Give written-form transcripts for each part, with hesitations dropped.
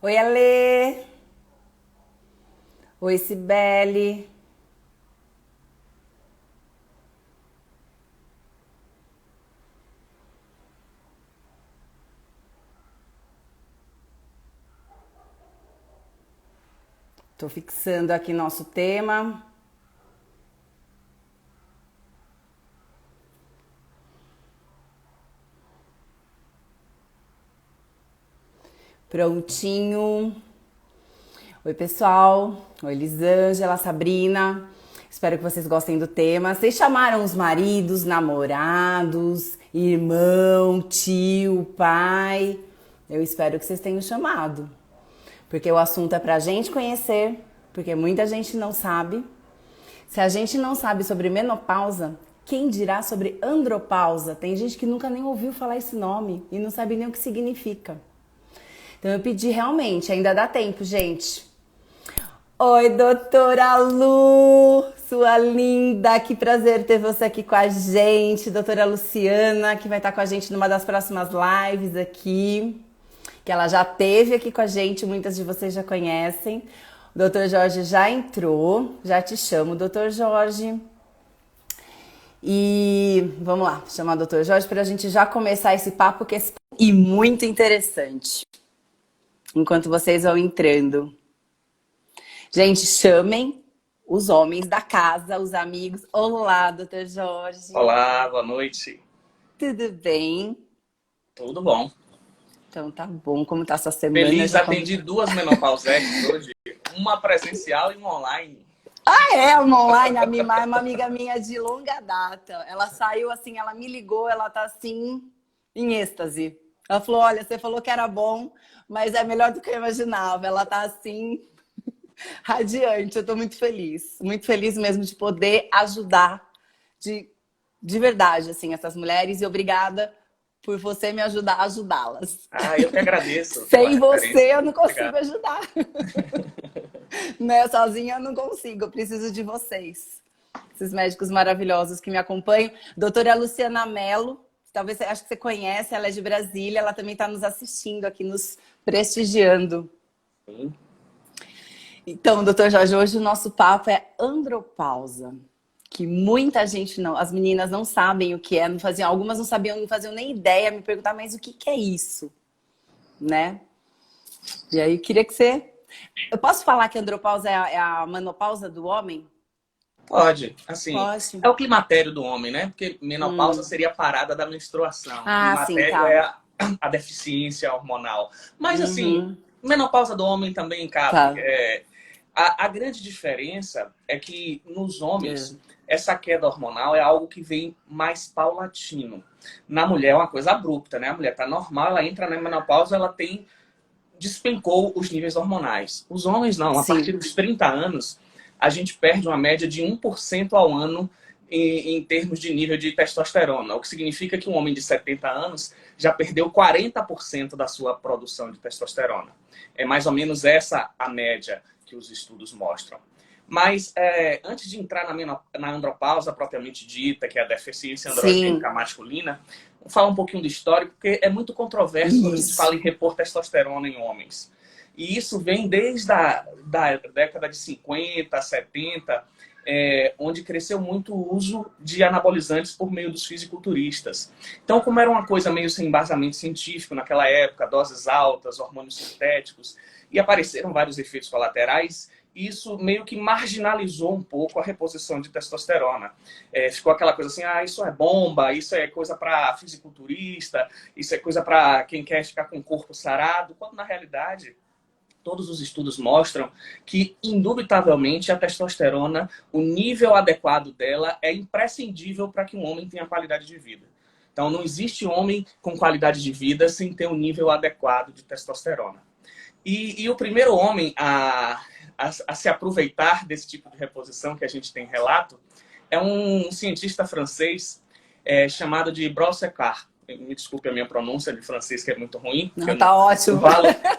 Oi, Alê. Oi, Cibele. Tô fixando aqui nosso tema. Prontinho. Oi, pessoal. Oi, Lisângela, Sabrina. Espero que vocês gostem do tema. Vocês chamaram os maridos, namorados, irmão, tio, pai? Eu espero que vocês tenham chamado. Porque o assunto é pra gente conhecer, porque muita gente não sabe. Se a gente não sabe sobre menopausa, quem dirá sobre andropausa? Tem gente que nunca nem ouviu falar esse nome e não sabe nem o que significa. Então eu pedi realmente, ainda dá tempo, gente. Oi, doutora Lu, sua linda, que prazer ter você aqui com a gente. Doutora Luciana, que vai estar com a gente numa das próximas lives aqui, que ela já teve aqui com a gente, muitas de vocês já conhecem. O doutor Jorge já entrou, já te chamo, doutor Jorge. E vamos lá, chamar o doutor Jorge para a gente já começar esse papo que é muito interessante. Enquanto vocês vão entrando. Gente, chamem os homens da casa, os amigos. Olá, doutor Jorge. Olá, boa noite. Tudo bem? Tudo bom. Então tá bom. Como tá essa semana? Feliz, atendi duas menopausetes hoje. Uma presencial e uma online. Ah, é? Uma online, a Mimar é uma amiga minha de longa data. Ela saiu assim, ela me ligou, ela tá assim, em êxtase. Ela falou, olha, você falou que era bom, mas é melhor do que eu imaginava. Ela tá assim, radiante. Eu tô muito feliz mesmo de poder ajudar, de verdade, assim, essas mulheres. E obrigada por você me ajudar a ajudá-las. Ah, eu que agradeço. Sem você eu não consigo Obrigado. ajudar. Né? Sozinha eu não consigo, eu preciso de vocês. Esses médicos maravilhosos que me acompanham. Doutora Luciana Mello, talvez acho que você conhece, ela é de Brasília, ela também está nos assistindo aqui, nos prestigiando. Sim. Então, doutor Jorge, hoje o nosso papo é andropausa, que muita gente não, as meninas não sabem o que é, não faziam, algumas não sabiam, não faziam nem ideia, me perguntar, mas o que é isso? Né? E aí eu queria que você... Eu posso falar que a andropausa é a menopausa do homem? Pode, assim, Pode. é o climatério do homem, né? Porque menopausa seria a parada da menstruação. Ah, sim, Climatério tá. é a deficiência hormonal. Mas, assim, menopausa do homem também Tá. cabe. A grande diferença é que nos homens, essa queda hormonal é algo que vem mais paulatino. Na mulher é uma coisa abrupta, né? A mulher tá normal, ela entra na menopausa, ela despencou os níveis hormonais. Os homens não, a Sim. partir dos 30 anos, a gente perde uma média de 1% ao ano em termos de nível de testosterona, o que significa que um homem de 70 anos já perdeu 40% da sua produção de testosterona. É mais ou menos essa a média que os estudos mostram. Mas antes de entrar na andropausa propriamente dita, que é a deficiência androgênica masculina, vou falar um pouquinho do histórico, porque é muito controverso quando a gente fala em repor testosterona em homens. E isso vem desde da década de 50, 70, onde cresceu muito o uso de anabolizantes por meio dos fisiculturistas. Então, como era uma coisa meio sem embasamento científico naquela época, doses altas, hormônios sintéticos, e apareceram vários efeitos colaterais, isso meio que marginalizou um pouco a reposição de testosterona. Ficou aquela coisa assim, isso é bomba, isso é coisa para fisiculturista, isso é coisa para quem quer ficar com o corpo sarado, quando na realidade todos os estudos mostram que, indubitavelmente, a testosterona, o nível adequado dela é imprescindível para que um homem tenha qualidade de vida. Então, não existe homem com qualidade de vida sem ter um nível adequado de testosterona. E o primeiro homem a se aproveitar desse tipo de reposição que a gente tem relato é um cientista francês chamado de Brossard. Me desculpe a minha pronúncia de francês, que é muito ruim. Não, tá ótimo.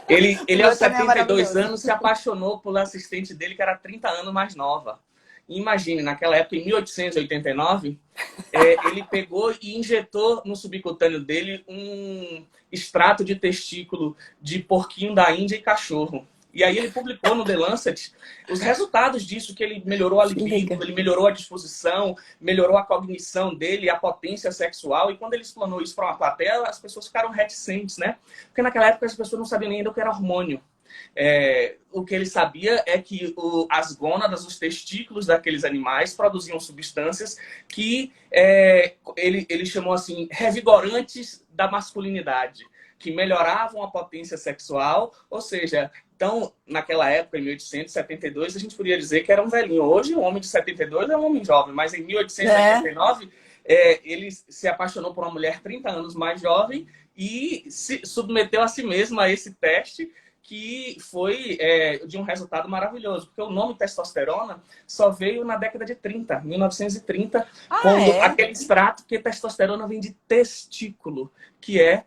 Ele aos 72 anos, se apaixonou pela assistente dele, que era 30 anos mais nova. Imagine, naquela época, em 1889, ele pegou e injetou no subcutâneo dele um extrato de testículo de porquinho da Índia e cachorro. E aí ele publicou no The Lancet os resultados disso, que ele melhorou a libido, ele melhorou a disposição, melhorou a cognição dele, a potência sexual. E quando ele explanou isso para uma plateia, as pessoas ficaram reticentes, né? Porque naquela época as pessoas não sabiam nem ainda o que era hormônio. O que ele sabia é que as gônadas, os testículos daqueles animais produziam substâncias que ele chamou assim, revigorantes da masculinidade, que melhoravam a potência sexual, ou seja, então, naquela época, em 1872, a gente poderia dizer que era um velhinho. Hoje, um homem de 72 é um homem jovem, mas em 1889, ele se apaixonou por uma mulher 30 anos mais jovem e se submeteu a si mesmo a esse teste, que foi de um resultado maravilhoso, porque o nome testosterona só veio na década de 30, 1930, quando aquele extrato, que testosterona vem de testículo, que é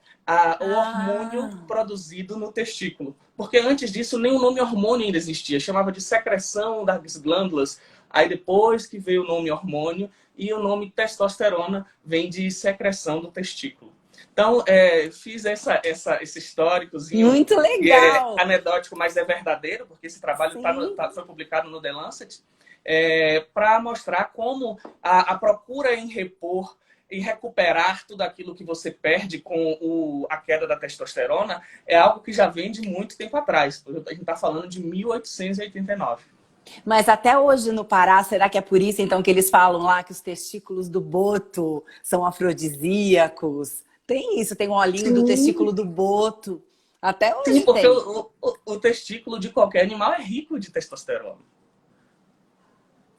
o hormônio produzido no testículo. Porque antes disso, nem o nome hormônio ainda existia, chamava de secreção das glândulas. Aí depois que veio o nome hormônio, e o nome testosterona vem de secreção do testículo. Então, fiz esse históricozinho. Muito legal! Que é anedótico, mas é verdadeiro, porque esse trabalho foi publicado no The Lancet, para mostrar como a procura em repor e recuperar tudo aquilo que você perde com a queda da testosterona é algo que já vem de muito tempo atrás. A gente está falando de 1889. Mas até hoje no Pará, será que é por isso então que eles falam lá que os testículos do boto são afrodisíacos? Tem isso, tem um olhinho do testículo do boto. Até hoje Sim, porque tem. o testículo de qualquer animal é rico de testosterona.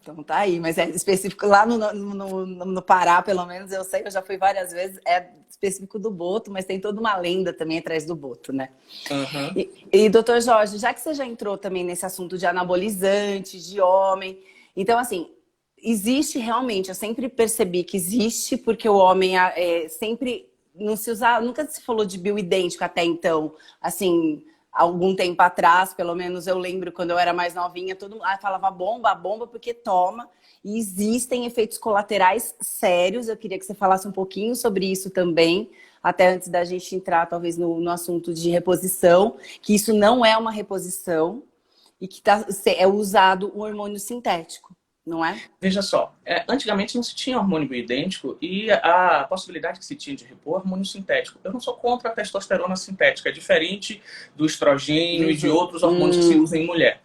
Então tá aí, mas é específico lá no Pará, pelo menos eu sei, eu já fui várias vezes, é específico do boto, mas tem toda uma lenda também atrás do boto, né? Uhum. E doutor Jorge, já que você já entrou também nesse assunto de anabolizante, de homem, então assim, existe realmente, eu sempre percebi que existe, porque o homem sempre não se usa, nunca se falou de bioidêntico até então, assim, algum tempo atrás, pelo menos eu lembro quando eu era mais novinha, todo mundo falava bomba, porque toma. E existem efeitos colaterais sérios. Eu queria que você falasse um pouquinho sobre isso também, até antes da gente entrar talvez no assunto de reposição, que isso não é uma reposição e que é usado o hormônio sintético, não é? Veja só, antigamente não se tinha hormônio bioidêntico e a possibilidade que se tinha de repor hormônio sintético. Eu não sou contra a testosterona sintética, é diferente do estrogênio e de outros hormônios que se usam em mulher.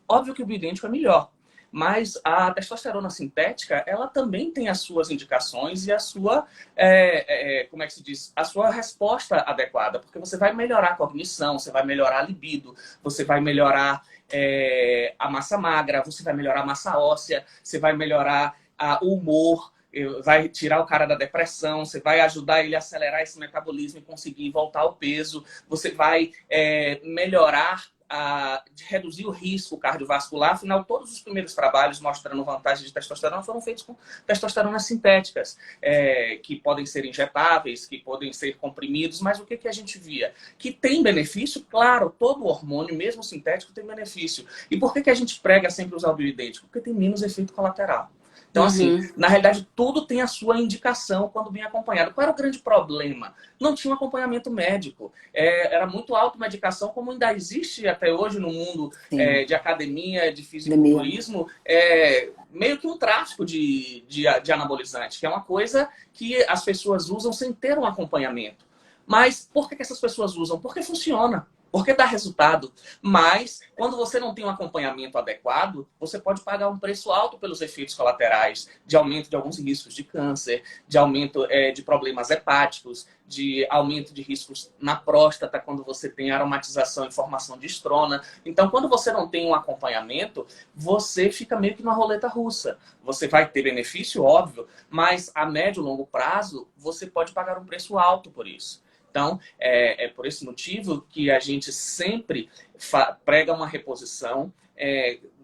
Óbvio que o bioidêntico é melhor, mas a testosterona sintética, ela também tem as suas indicações e a sua, como é que se diz? A sua resposta adequada, porque você vai melhorar a cognição, você vai melhorar a libido, você vai melhorar a massa magra, você vai melhorar a massa óssea, você vai melhorar o humor, vai tirar o cara da depressão, você vai ajudar ele a acelerar esse metabolismo e conseguir voltar ao peso, você vai melhorar, de reduzir o risco cardiovascular. Afinal, todos os primeiros trabalhos mostrando vantagens de testosterona foram feitos com testosteronas sintéticas, que podem ser injetáveis, que podem ser comprimidos, mas o que a gente via? Que tem benefício, claro, todo hormônio, mesmo sintético, tem benefício. E por que a gente prega sempre usar o bioidêntico? Porque tem menos efeito colateral. Então, assim, na realidade, tudo tem a sua indicação quando bem acompanhado. Qual era o grande problema? Não tinha um acompanhamento médico. Era muito automedicação, como ainda existe até hoje no mundo de academia, de fisiculturismo, meio que um tráfico de anabolizante, que é uma coisa que as pessoas usam sem ter um acompanhamento. Mas por que essas pessoas usam? Porque funciona. Porque dá resultado. Mas, quando você não tem um acompanhamento adequado, você pode pagar um preço alto pelos efeitos colaterais, de aumento de alguns riscos de câncer, de aumento de problemas hepáticos, de aumento de riscos na próstata, quando você tem aromatização e formação de estrona. Então, quando você não tem um acompanhamento, você fica meio que numa roleta russa. Você vai ter benefício, óbvio, mas a médio e longo prazo, você pode pagar um preço alto por isso. Então, é por esse motivo que a gente sempre prega uma reposição,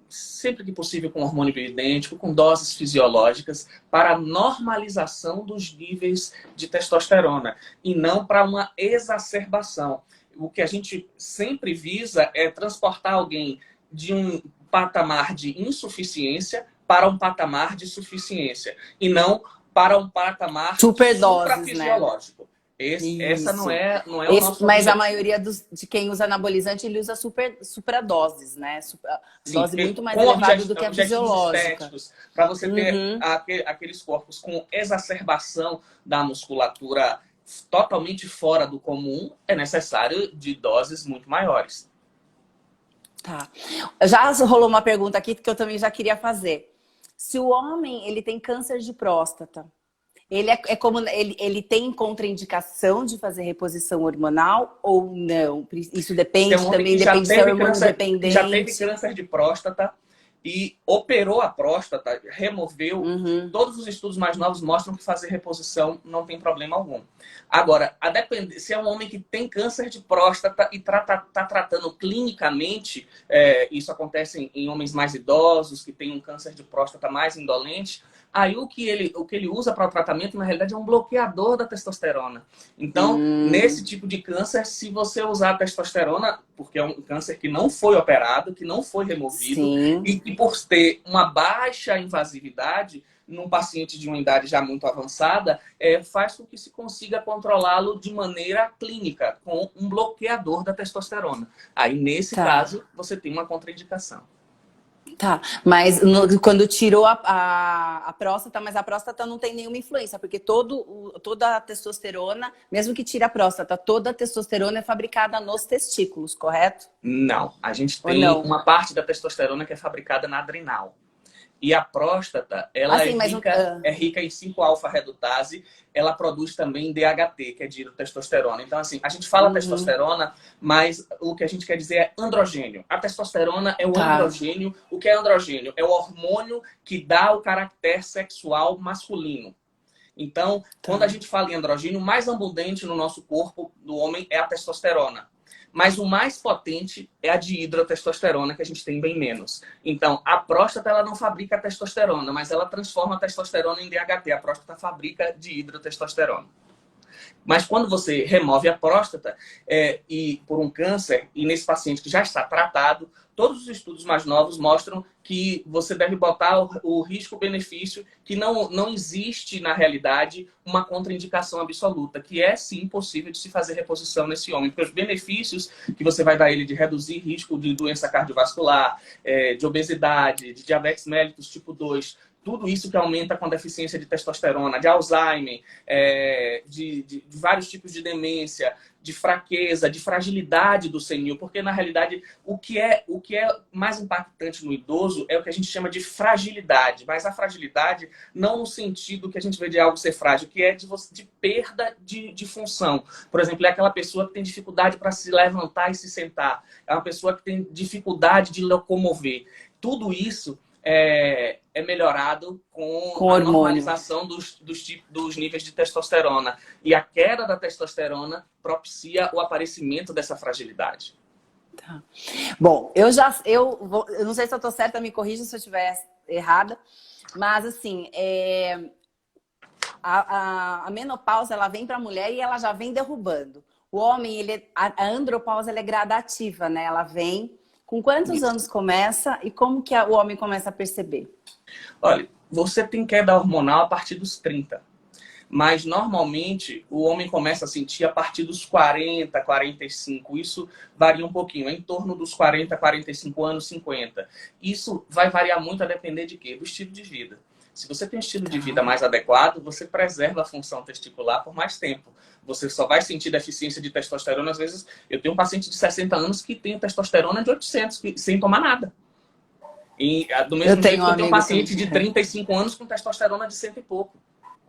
sempre que possível com hormônio bioidêntico, com doses fisiológicas, para a normalização dos níveis de testosterona e não para uma exacerbação. O que a gente sempre visa é transportar alguém de um patamar de insuficiência para um patamar de suficiência. E não para um patamar superdoses, né? suprafisiológico. Essa não é o nosso mas objetivo. A maioria de quem usa anabolizante, ele usa supradoses, né? Dose muito mais elevada do que a fisiológica. Para você ter aqueles corpos com exacerbação da musculatura totalmente fora do comum, é necessário de doses muito maiores. Tá. Já rolou uma pergunta aqui que eu também já queria fazer. Se o homem ele tem câncer de próstata, ele tem contraindicação de fazer reposição hormonal ou não? Isso depende também, depende se é hormônio dependente. Já teve câncer de próstata e operou a próstata, removeu. Todos os estudos mais novos mostram que fazer reposição não tem problema algum. Agora, se é um homem que tem câncer de próstata e está tratando clinicamente, isso acontece em homens mais idosos, que têm um câncer de próstata mais indolente, aí o que ele usa para o tratamento, na realidade, é um bloqueador da testosterona. Então, nesse tipo de câncer, se você usar a testosterona, porque é um câncer que não foi operado, que não foi removido, e que por ter uma baixa invasividade, num paciente de uma idade já muito avançada, faz com que se consiga controlá-lo de maneira clínica, com um bloqueador da testosterona. Aí, nesse caso, você tem uma contraindicação. Tá, mas quando tirou a próstata, mas a próstata não tem nenhuma influência, porque toda a testosterona, mesmo que tire a próstata, toda a testosterona é fabricada nos testículos, correto? Não, a gente tem uma parte da testosterona que é fabricada na adrenal. E a próstata, ela é rica em 5-alfa-redutase, ela produz também DHT, que é dihidrotestosterona. Então, assim, a gente fala testosterona, mas o que a gente quer dizer é androgênio. A testosterona é o androgênio. O que é androgênio? É o hormônio que dá o caráter sexual masculino. Então, quando a gente fala em androgênio, o mais abundante no nosso corpo do homem é a testosterona. Mas o mais potente é a dihidrotestosterona, que a gente tem bem menos. Então, a próstata ela não fabrica testosterona, mas ela transforma a testosterona em DHT. A próstata fabrica dihidrotestosterona. Mas quando você remove a próstata e por um câncer, e nesse paciente que já está tratado, todos os estudos mais novos mostram que você deve botar o risco-benefício, que não existe, na realidade, uma contraindicação absoluta, que é, sim, possível de se fazer reposição nesse homem. Porque os benefícios que você vai dar ele de reduzir risco de doença cardiovascular, de obesidade, de diabetes mellitus tipo 2, tudo isso que aumenta com deficiência de testosterona, de Alzheimer, de vários tipos de demência, de fraqueza, de fragilidade do senil, porque na realidade o que é mais impactante no idoso é o que a gente chama de fragilidade, mas a fragilidade não no sentido que a gente vê de algo ser frágil, que é de perda de função. Por exemplo, é aquela pessoa que tem dificuldade para se levantar e se sentar, é uma pessoa que tem dificuldade de locomover. Tudo isso é melhorado com a normalização dos níveis de testosterona. E a queda da testosterona propicia o aparecimento dessa fragilidade. Tá. Bom, eu não sei se eu estou certa, me corrija se eu estiver errada, mas assim, a menopausa ela vem para a mulher e ela já vem derrubando. O homem, a andropausa ela é gradativa, né? Ela vem. Com quantos anos começa e como que o homem começa a perceber? Olha, você tem queda hormonal a partir dos 30. Mas, normalmente, o homem começa a sentir a partir dos 40, 45. Isso varia um pouquinho, é em torno dos 40, 45 anos, 50. Isso vai variar muito a depender de quê? Do estilo de vida. Se você tem um estilo de vida mais adequado, você preserva a função testicular por mais tempo. Você só vai sentir deficiência de testosterona. Às vezes, eu tenho um paciente de 60 anos que tem testosterona de 800, sem tomar nada. E, do mesmo jeito que eu tenho um paciente de 35 anos com testosterona de 100 e pouco.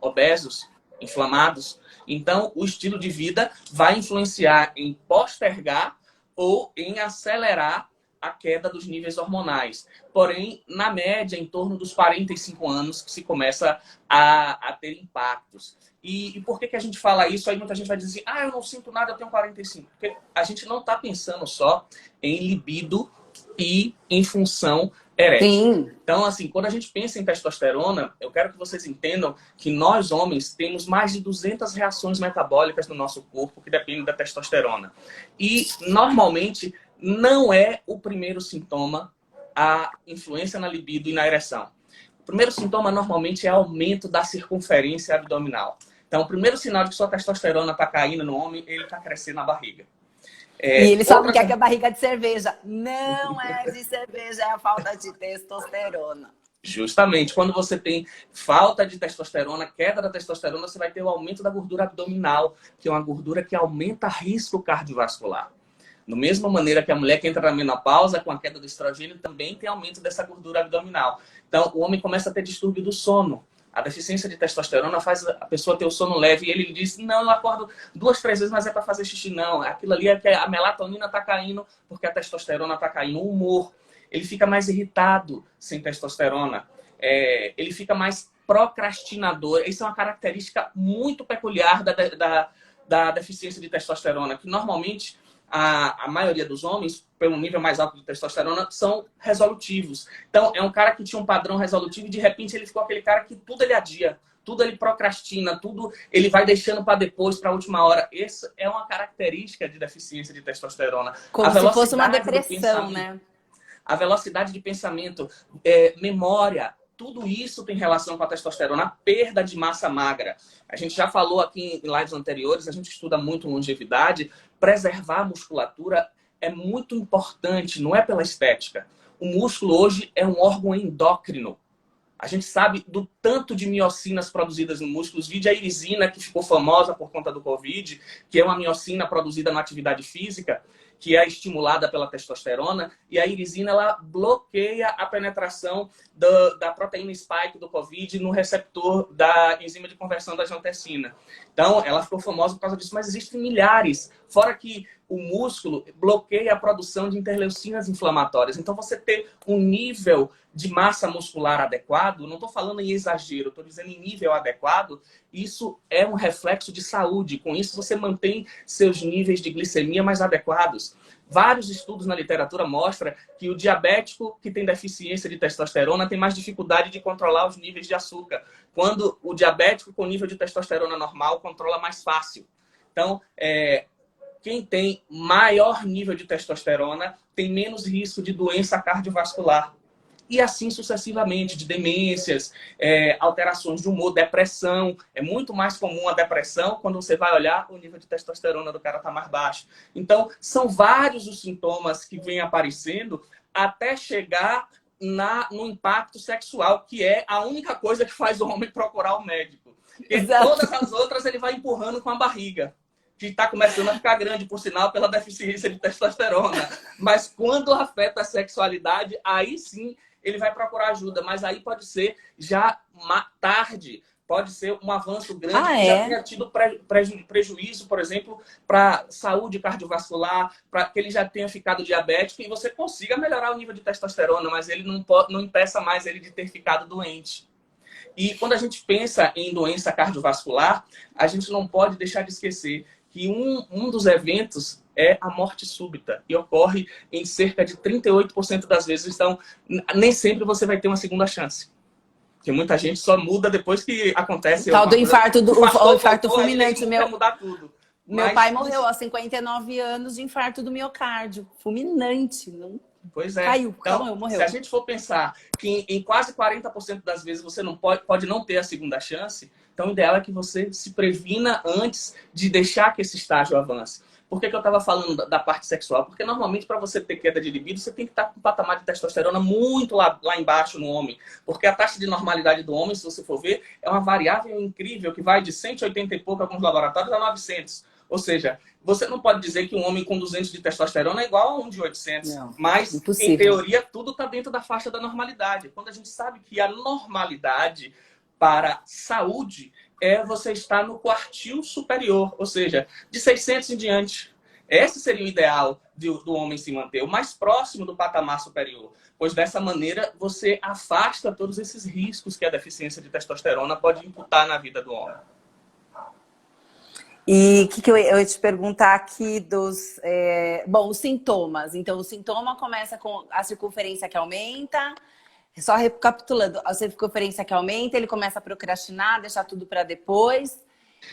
Obesos, inflamados. Então, o estilo de vida vai influenciar em postergar ou em acelerar a queda dos níveis hormonais. Porém, na média, em torno dos 45 anos, que se começa a ter impactos. E por que a gente fala isso? Aí muita gente vai dizer, eu não sinto nada, eu tenho 45. Porque a gente não está pensando só em libido e em função erétil. Sim. Então, assim, quando a gente pensa em testosterona, eu quero que vocês entendam que nós, homens, temos mais de 200 reações metabólicas no nosso corpo que dependem da testosterona. E, normalmente, não é o primeiro sintoma a influência na libido e na ereção. O primeiro sintoma normalmente é aumento da circunferência abdominal. Então, o primeiro sinal de que sua testosterona está caindo no homem, ele está crescendo na barriga. E eles falam que é barriga de cerveja. Não é de cerveja, é a falta de testosterona. Justamente, quando você tem falta de testosterona, queda da testosterona, você vai ter o aumento da gordura abdominal, que é uma gordura que aumenta risco cardiovascular. Da mesma maneira que a mulher que entra na menopausa, com a queda do estrogênio, também tem aumento dessa gordura abdominal. Então, o homem começa a ter distúrbio do sono. A deficiência de testosterona faz a pessoa ter o sono leve. E ele diz, não, eu acordo 2, 3 vezes, mas é para fazer xixi. Não, aquilo ali é que a melatonina está caindo porque a testosterona está caindo. O humor, ele fica mais irritado sem testosterona. Ele fica mais procrastinador. Isso é uma característica muito peculiar da deficiência de testosterona, que normalmente a maioria dos homens, pelo nível mais alto de testosterona, são resolutivos. Então, é um cara que tinha um padrão resolutivo e, de repente, ele ficou aquele cara que tudo ele adia, tudo ele procrastina, tudo ele vai deixando para depois, para a última hora. Essa é uma característica de deficiência de testosterona. Como se fosse uma depressão, né? A velocidade de pensamento, memória, tudo isso tem relação com a testosterona, a perda de massa magra. A gente já falou aqui em lives anteriores, a gente estuda muito longevidade. Preservar a musculatura é muito importante, não é pela estética. O músculo hoje é um órgão endócrino. A gente sabe do tanto de miocinas produzidas no músculo. Vide a irisina, que ficou famosa por conta do Covid, que é uma miocina produzida na atividade física, que é estimulada pela testosterona, e a irisina ela bloqueia a penetração da proteína spike do Covid no receptor da enzima de conversão da angiotensina. Então, ela ficou famosa por causa disso, mas existem milhares. Fora que o músculo bloqueia a produção de interleucinas inflamatórias. Então, você ter um nível de massa muscular adequado, não estou falando em exagero, estou dizendo em nível adequado, isso é um reflexo de saúde. Com isso, você mantém seus níveis de glicemia mais adequados. Vários estudos na literatura mostram que o diabético que tem deficiência de testosterona tem mais dificuldade de controlar os níveis de açúcar, quando o diabético com nível de testosterona normal controla mais fácil. Então, quem tem maior nível de testosterona tem menos risco de doença cardiovascular. E assim sucessivamente, de demências, alterações de humor, depressão. É muito mais comum a depressão quando você vai olhar o nível de testosterona do cara está mais baixo. Então, são vários os sintomas que vêm aparecendo até chegar no impacto sexual, que é a única coisa que faz o homem procurar o médico. Porque todas as outras ele vai empurrando com a barriga, que está começando a ficar grande, por sinal, pela deficiência de testosterona. Mas quando afeta a sexualidade, aí sim ele vai procurar ajuda. Mas aí pode ser já tarde, pode ser um avanço grande que já tenha tido prejuízo, por exemplo, para saúde cardiovascular, para que ele já tenha ficado diabético e você consiga melhorar o nível de testosterona, mas ele não impeça mais ele de ter ficado doente. E quando a gente pensa em doença cardiovascular, a gente não pode deixar de esquecer que um dos eventos é a morte súbita. E ocorre em cerca de 38% das vezes. Então, nem sempre você vai ter uma segunda chance. Porque muita gente só muda depois que acontece... O tal do infarto, o infarto fulminante. Vai mudar tudo. Meu pai morreu aos 59 anos de infarto do miocárdio. Fulminante. Não... Pois é. Caiu, então, morreu. Se a gente for pensar que em quase 40% das vezes você não pode não ter a segunda chance, então o ideal é que você se previna antes de deixar que esse estágio avance. Por que eu estava falando da parte sexual? Porque normalmente para você ter queda de libido, você tem que estar com um patamar de testosterona muito lá embaixo no homem. Porque a taxa de normalidade do homem, se você for ver, é uma variável incrível que vai de 180 e pouco alguns laboratórios a 900. Ou seja, você não pode dizer que um homem com 200 de testosterona é igual a um de 800. Não, mas, impossível. Em teoria, tudo está dentro da faixa da normalidade. Quando a gente sabe que a normalidade para saúde é você estar no quartil superior, ou seja, de 600 em diante. Esse seria o ideal do homem se manter, o mais próximo do patamar superior. Pois dessa maneira você afasta todos esses riscos que a deficiência de testosterona pode imputar na vida do homem. E o que eu ia te perguntar aqui dos... Bom, os sintomas. Então, o sintoma começa com a circunferência que aumenta. Só recapitulando, a circunferência que aumenta, ele começa a procrastinar, deixar tudo para depois.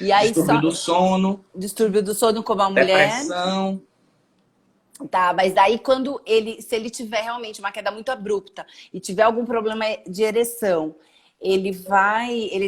E aí distúrbio do sono. Distúrbio do sono como a mulher. Depressão. Tá, mas daí se ele tiver realmente uma queda muito abrupta e tiver algum problema de ereção, ele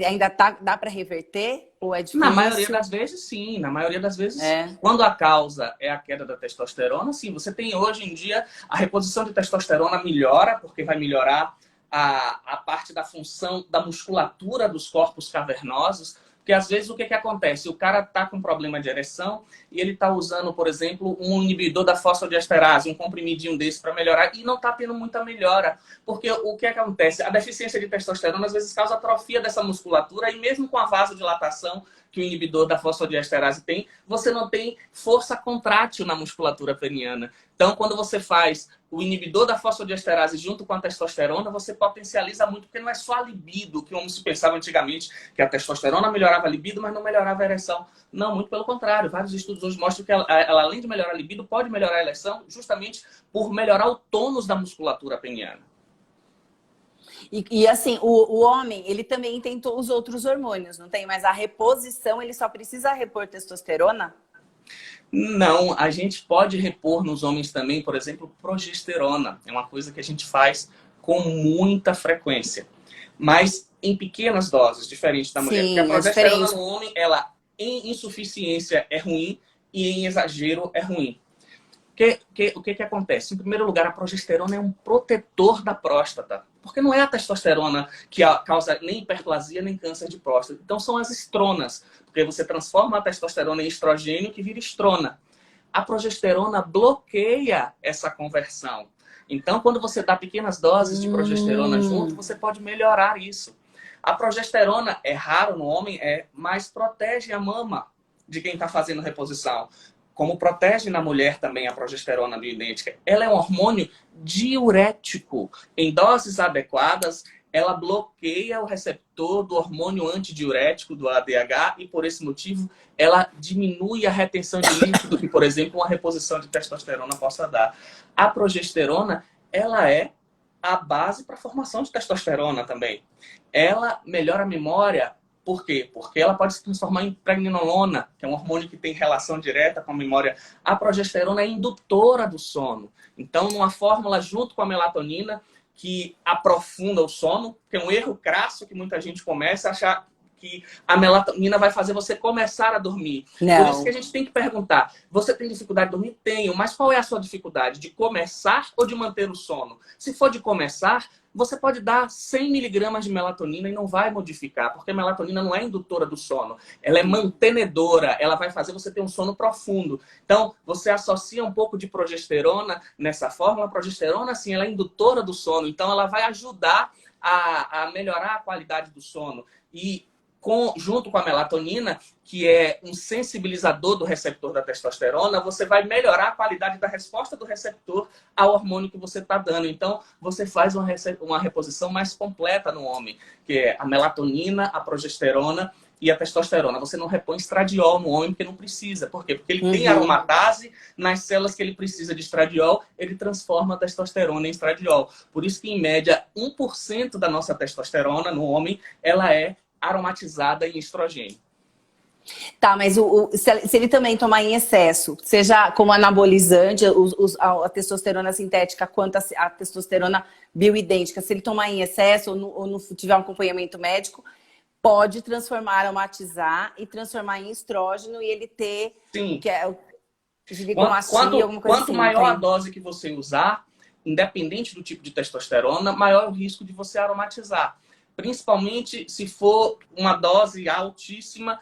ainda dá para reverter ou é Na maioria difícil? das vezes, sim. Na maioria das vezes, É. quando a causa é a queda da testosterona, sim. Você tem hoje em dia a reposição de testosterona melhora, porque vai melhorar a parte da função da musculatura dos corpos cavernosos. Porque às vezes o que, que acontece? O cara está com problema de ereção e ele está usando, por exemplo, um inibidor da fosfodiesterase, um comprimidinho desse para melhorar, e não está tendo muita melhora. Porque o que acontece? A deficiência de testosterona às vezes causa atrofia dessa musculatura, e mesmo com a vasodilatação que o inibidor da fosfodiesterase tem, você não tem força contrátil na musculatura peniana. Então, quando você faz o inibidor da fosfodiesterase junto com a testosterona, você potencializa muito, porque não é só a libido, que como se pensava antigamente, que a testosterona melhorava a libido, mas não melhorava a ereção. Não, muito pelo contrário. Vários estudos hoje mostram que ela, além de melhorar a libido, pode melhorar a ereção justamente por melhorar o tônus da musculatura peniana. E assim, o homem, ele também tentou os outros hormônios, não tem? Mas a reposição, ele só precisa repor testosterona? Não, a gente pode repor nos homens também, por exemplo, progesterona. É uma coisa que a gente faz com muita frequência. Mas em pequenas doses, diferente da mulher. Sim, Porque a progesterona diferente. no homem, ela em insuficiência é ruim e em exagero é ruim. O que acontece? Em primeiro lugar, a progesterona é um protetor da próstata. Porque não é a testosterona que causa nem hiperplasia nem câncer de próstata. Então são as estronas. Porque você transforma a testosterona em estrogênio que vira estrona. A progesterona bloqueia essa conversão. Então, quando você dá pequenas doses de progesterona junto, você pode melhorar isso. A progesterona é raro no homem, mas protege a mama de quem está fazendo reposição. Como protege na mulher também a progesterona bioidêntica. Ela é um hormônio diurético. Em doses adequadas, ela bloqueia o receptor do hormônio antidiurético, do ADH, e por esse motivo ela diminui a retenção de líquido que, por exemplo, uma reposição de testosterona possa dar. A progesterona, ela é a base para a formação de testosterona também. Ela melhora a memória. Por quê? Porque ela pode se transformar em pregnenolona, que é um hormônio que tem relação direta com a memória. A progesterona é indutora do sono. Então, numa fórmula junto com a melatonina, que aprofunda o sono, que é um erro crasso que muita gente começa a achar que a melatonina vai fazer você começar a dormir. Não. Por isso que a gente tem que perguntar, você tem dificuldade de dormir? Tenho, mas qual é a sua dificuldade? De começar ou de manter o sono? Se for de começar, você pode dar 100 miligramas de melatonina e não vai modificar, porque a melatonina não é indutora do sono. Ela é mantenedora, ela vai fazer você ter um sono profundo. Então, você associa um pouco de progesterona nessa fórmula. A progesterona, sim, ela é indutora do sono, então ela vai ajudar a melhorar a qualidade do sono. E junto com a melatonina, que é um sensibilizador do receptor da testosterona, você vai melhorar a qualidade da resposta do receptor ao hormônio que você está dando. Então, você faz uma reposição mais completa no homem, que é a melatonina, a progesterona e a testosterona. Você não repõe estradiol no homem porque não precisa. Por quê? Porque ele tem aromatase nas células que ele precisa de estradiol, ele transforma a testosterona em estradiol. Por isso que, em média, 1% da nossa testosterona no homem, ela é aromatizada em estrogênio. Tá, mas se ele também tomar em excesso, seja como anabolizante, a testosterona sintética quanto a testosterona bioidêntica, se ele tomar em excesso ou não tiver um acompanhamento médico, pode aromatizar e transformar em estrógeno e ele ter... Sim. Que é alguma coisa quanto assim, maior a dose que você usar, independente do tipo de testosterona, maior o risco de você aromatizar. Principalmente se for uma dose altíssima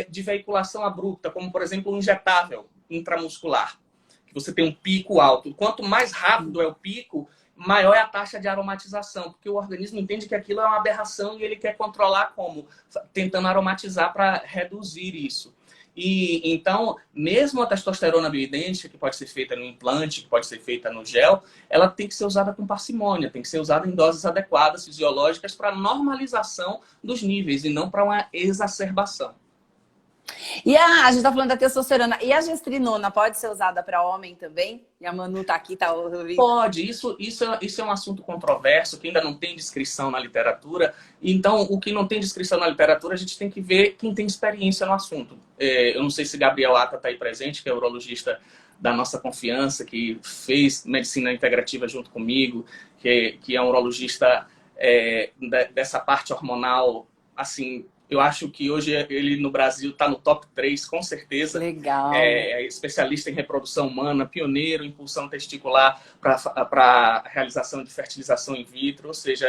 de veiculação abrupta, como, por exemplo, um injetável intramuscular, que você tem um pico alto. Quanto mais rápido é o pico, maior é a taxa de aromatização, porque o organismo entende que aquilo é uma aberração e ele quer controlar como? Tentando aromatizar para reduzir isso. E então, mesmo a testosterona bioidêntica, que pode ser feita no implante, que pode ser feita no gel, ela tem que ser usada com parcimônia, tem que ser usada em doses adequadas, fisiológicas, para normalização dos níveis e não para uma exacerbação. E a gente tá falando da testosterona. E a gestrinona pode ser usada para homem também? E a Manu tá aqui, tá ouvindo? Pode, isso é um assunto controverso, que ainda não tem descrição na literatura. Então, o que não tem descrição na literatura, a gente tem que ver quem tem experiência no assunto. Eu não sei se Gabriel Ata está aí presente, que é urologista da nossa confiança, que fez medicina integrativa junto comigo, que é um urologista dessa parte hormonal, assim. Eu acho que hoje ele no Brasil está no top 3, com certeza. Legal. É especialista em reprodução humana, pioneiro em pulsão testicular para a realização de fertilização in vitro. Ou seja,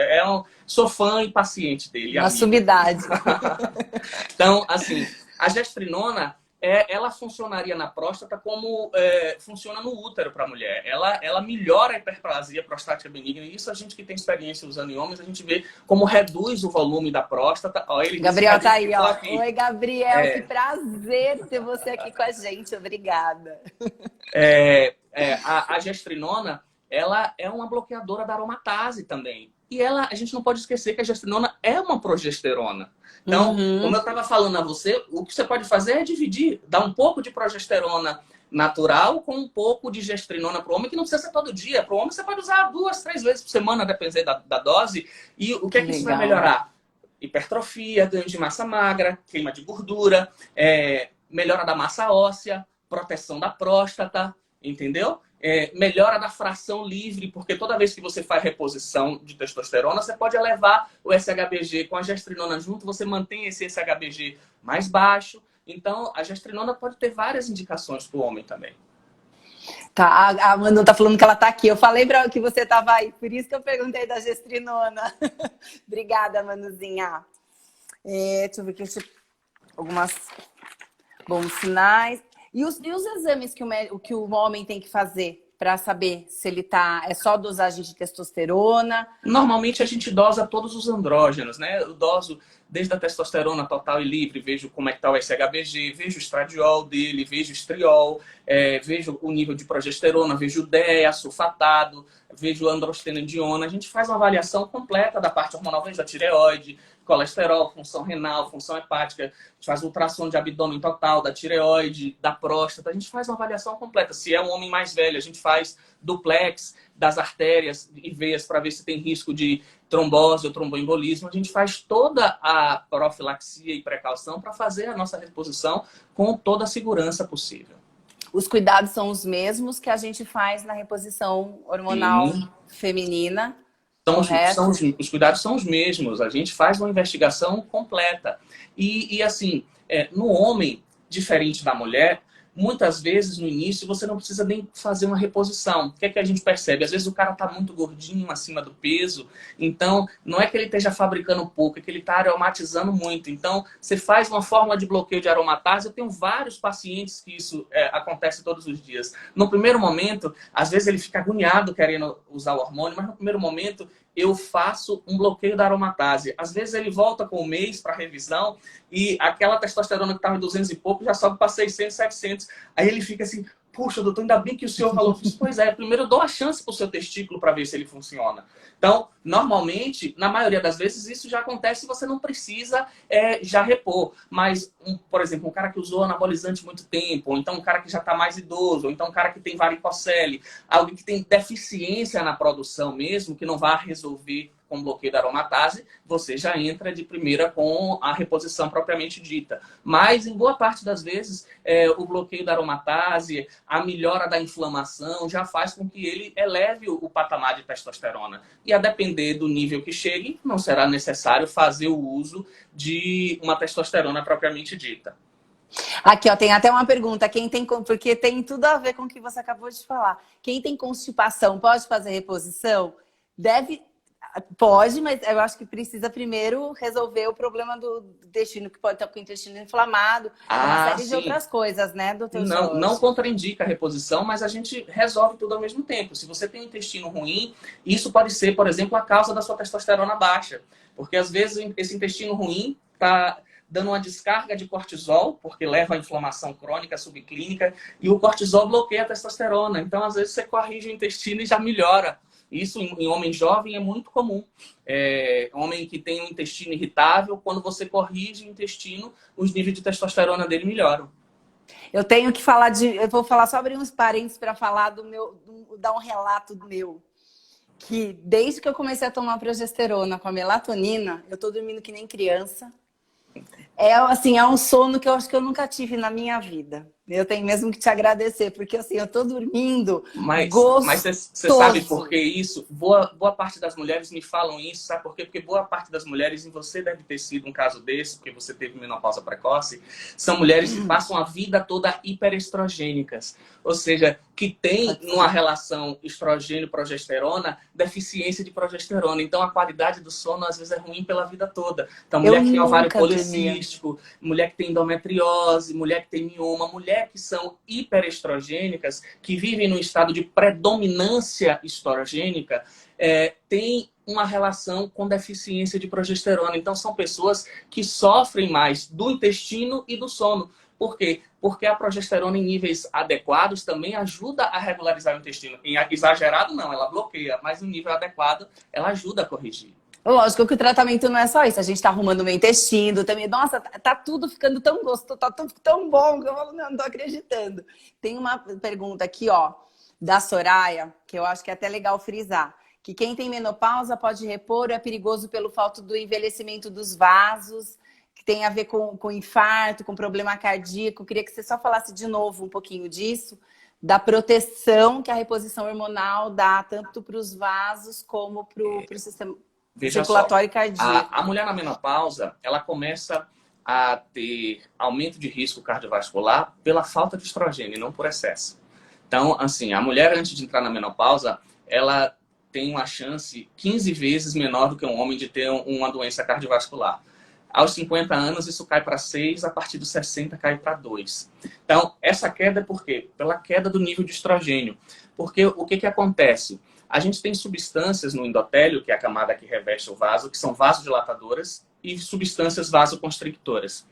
sou fã e paciente dele. Uma sumidade. Então, assim, a gestrinona, ela funcionaria na próstata como funciona no útero para a mulher. Ela melhora a hiperplasia prostática benigna. E isso a gente que tem experiência usando em homens, a gente vê como reduz o volume da próstata. Ó, Gabriel tá aí, ó. Oi, Gabriel, que prazer ter você aqui com a gente. Obrigada. A gestrinona, ela é uma bloqueadora da aromatase também. E a gente não pode esquecer que a gestrinona é uma progesterona. Então, como eu estava falando a você, o que você pode fazer é dividir, dar um pouco de progesterona natural com um pouco de gestrinona para o homem, que não precisa ser todo dia. Para o homem, você pode usar 2, 3 vezes por semana, dependendo da dose. E o que é que isso vai melhorar? Hipertrofia, ganho de massa magra, queima de gordura, melhora da massa óssea, proteção da próstata, entendeu? Melhora da fração livre, porque toda vez que você faz reposição de testosterona, você pode elevar o SHBG com a gestrinona junto, você mantém esse SHBG mais baixo. Então, a gestrinona pode ter várias indicações para o homem também. Tá, a Manu tá falando que ela tá aqui. Eu falei para que você tava aí, por isso que eu perguntei da gestrinona. Obrigada, Manuzinha. Deixa eu ver aqui algumas bons sinais. E os exames que o homem tem que fazer para saber se ele é só dosagem de testosterona? Normalmente a gente dosa todos os andrógenos, né? Eu doso desde a testosterona total e livre, vejo como é que está o SHBG, vejo o estradiol dele, vejo o estriol, vejo o nível de progesterona, vejo o DEA, sulfatado, vejo o androstenediona. A gente faz uma avaliação completa da parte hormonal, vejo a tireoide, colesterol, função renal, função hepática, a gente faz ultrassom de abdômen total, da tireoide, da próstata, a gente faz uma avaliação completa. Se é um homem mais velho, a gente faz duplex das artérias e veias para ver se tem risco de trombose ou tromboembolismo. A gente faz toda a profilaxia e precaução para fazer a nossa reposição com toda a segurança possível. Os cuidados são os mesmos que a gente faz na reposição hormonal feminina? Os cuidados são os mesmos. A gente faz uma investigação completa. E assim, no homem, diferente da mulher, muitas vezes no início você não precisa nem fazer uma reposição. O que é que a gente percebe? Às vezes o cara está muito gordinho, acima do peso. Então, não é que ele esteja fabricando pouco, é que ele está aromatizando muito. Então, você faz uma fórmula de bloqueio de aromatase. Eu tenho vários pacientes que isso acontece todos os dias. No primeiro momento, às vezes ele fica agoniado querendo usar o hormônio, mas no primeiro momento eu faço um bloqueio da aromatase. Às vezes ele volta com um mês para revisão e aquela testosterona que estava em 200 e pouco já sobe para 600, 700. Aí ele fica assim, puxa, doutor, ainda bem que o senhor falou. Pois é, primeiro eu dou a chance para o seu testículo para ver se ele funciona. Então, normalmente, na maioria das vezes, isso já acontece e você não precisa já repor. Mas, por exemplo, um cara que usou anabolizante muito tempo, ou então um cara que já está mais idoso, ou então um cara que tem varicocele, alguém que tem deficiência na produção mesmo, que não vai resolver com bloqueio da aromatase, você já entra de primeira com a reposição propriamente dita. Mas, em boa parte das vezes, o bloqueio da aromatase, a melhora da inflamação, já faz com que ele eleve o patamar de testosterona. E a depender do nível que chegue, não será necessário fazer o uso de uma testosterona propriamente dita. Aqui, ó, tem até uma pergunta. Porque tem tudo a ver com o que você acabou de falar. Quem tem constipação pode fazer reposição? Pode, mas eu acho que precisa primeiro resolver o problema do intestino, que pode estar com o intestino inflamado, uma série de outras coisas, né, doutor? Não contraindica a reposição, mas a gente resolve tudo ao mesmo tempo. Se você tem um intestino ruim, isso pode ser, por exemplo, a causa da sua testosterona baixa. Porque às vezes esse intestino ruim está dando uma descarga de cortisol, porque leva à inflamação crônica subclínica, e o cortisol bloqueia a testosterona. Então, às vezes, você corrige o intestino e já melhora. Isso em homem jovem é muito comum. Homem que tem um intestino irritável, quando você corrige o intestino, os níveis de testosterona dele melhoram. Eu tenho que falar eu vou falar só abrir uns parênteses para falar dar um relato meu. Que desde que eu comecei a tomar progesterona com a melatonina, eu tô dormindo que nem criança. Assim, é um sono que eu acho que eu nunca tive na minha vida. Eu tenho mesmo que te agradecer, porque assim, eu tô dormindo Mas você sabe por que isso? Boa parte das mulheres me falam isso, sabe por quê? Porque boa parte das mulheres, e você deve ter sido um caso desse, porque você teve menopausa precoce, são mulheres que passam a vida toda hiperestrogênicas. Ou seja, que tem numa relação estrogênio-progesterona, deficiência de progesterona. Então a qualidade do sono às vezes é ruim pela vida toda. Então mulher que tem ovário policístico, mulher que tem endometriose, mulher que tem mioma, mulher que são hiperestrogênicas, que vivem num estado de predominância estrogênica, tem uma relação com deficiência de progesterona. Então, são pessoas que sofrem mais do intestino e do sono. Por quê? Porque a progesterona em níveis adequados também ajuda a regularizar o intestino. Em exagerado, não, ela bloqueia, mas em nível adequado, ela ajuda a corrigir. Lógico que o tratamento não é só isso. A gente tá arrumando o meu intestino também. Nossa, tá tudo ficando tão gostoso, tá tudo tão bom que eu falo, não tô acreditando. Tem uma pergunta aqui, ó, da Soraya, que eu acho que é até legal frisar. Que quem tem menopausa pode repor, é perigoso pelo fato do envelhecimento dos vasos, que tem a ver com infarto, com problema cardíaco. Eu queria que você só falasse de novo um pouquinho disso, da proteção que a reposição hormonal dá tanto para os vasos como para o sistema circulatório e cardíaco. A mulher na menopausa, ela começa a ter aumento de risco cardiovascular pela falta de estrogênio, não por excesso. Então, assim, a mulher antes de entrar na menopausa, ela tem uma chance 15 vezes menor do que um homem de ter uma doença cardiovascular. Aos 50 anos, isso cai para 6, a partir dos 60 cai para 2. Então, essa queda é por quê? Pela queda do nível de estrogênio. Porque o que acontece? A gente tem substâncias no endotélio, que é a camada que reveste o vaso, que são vasodilatadoras, e substâncias vasoconstrictoras.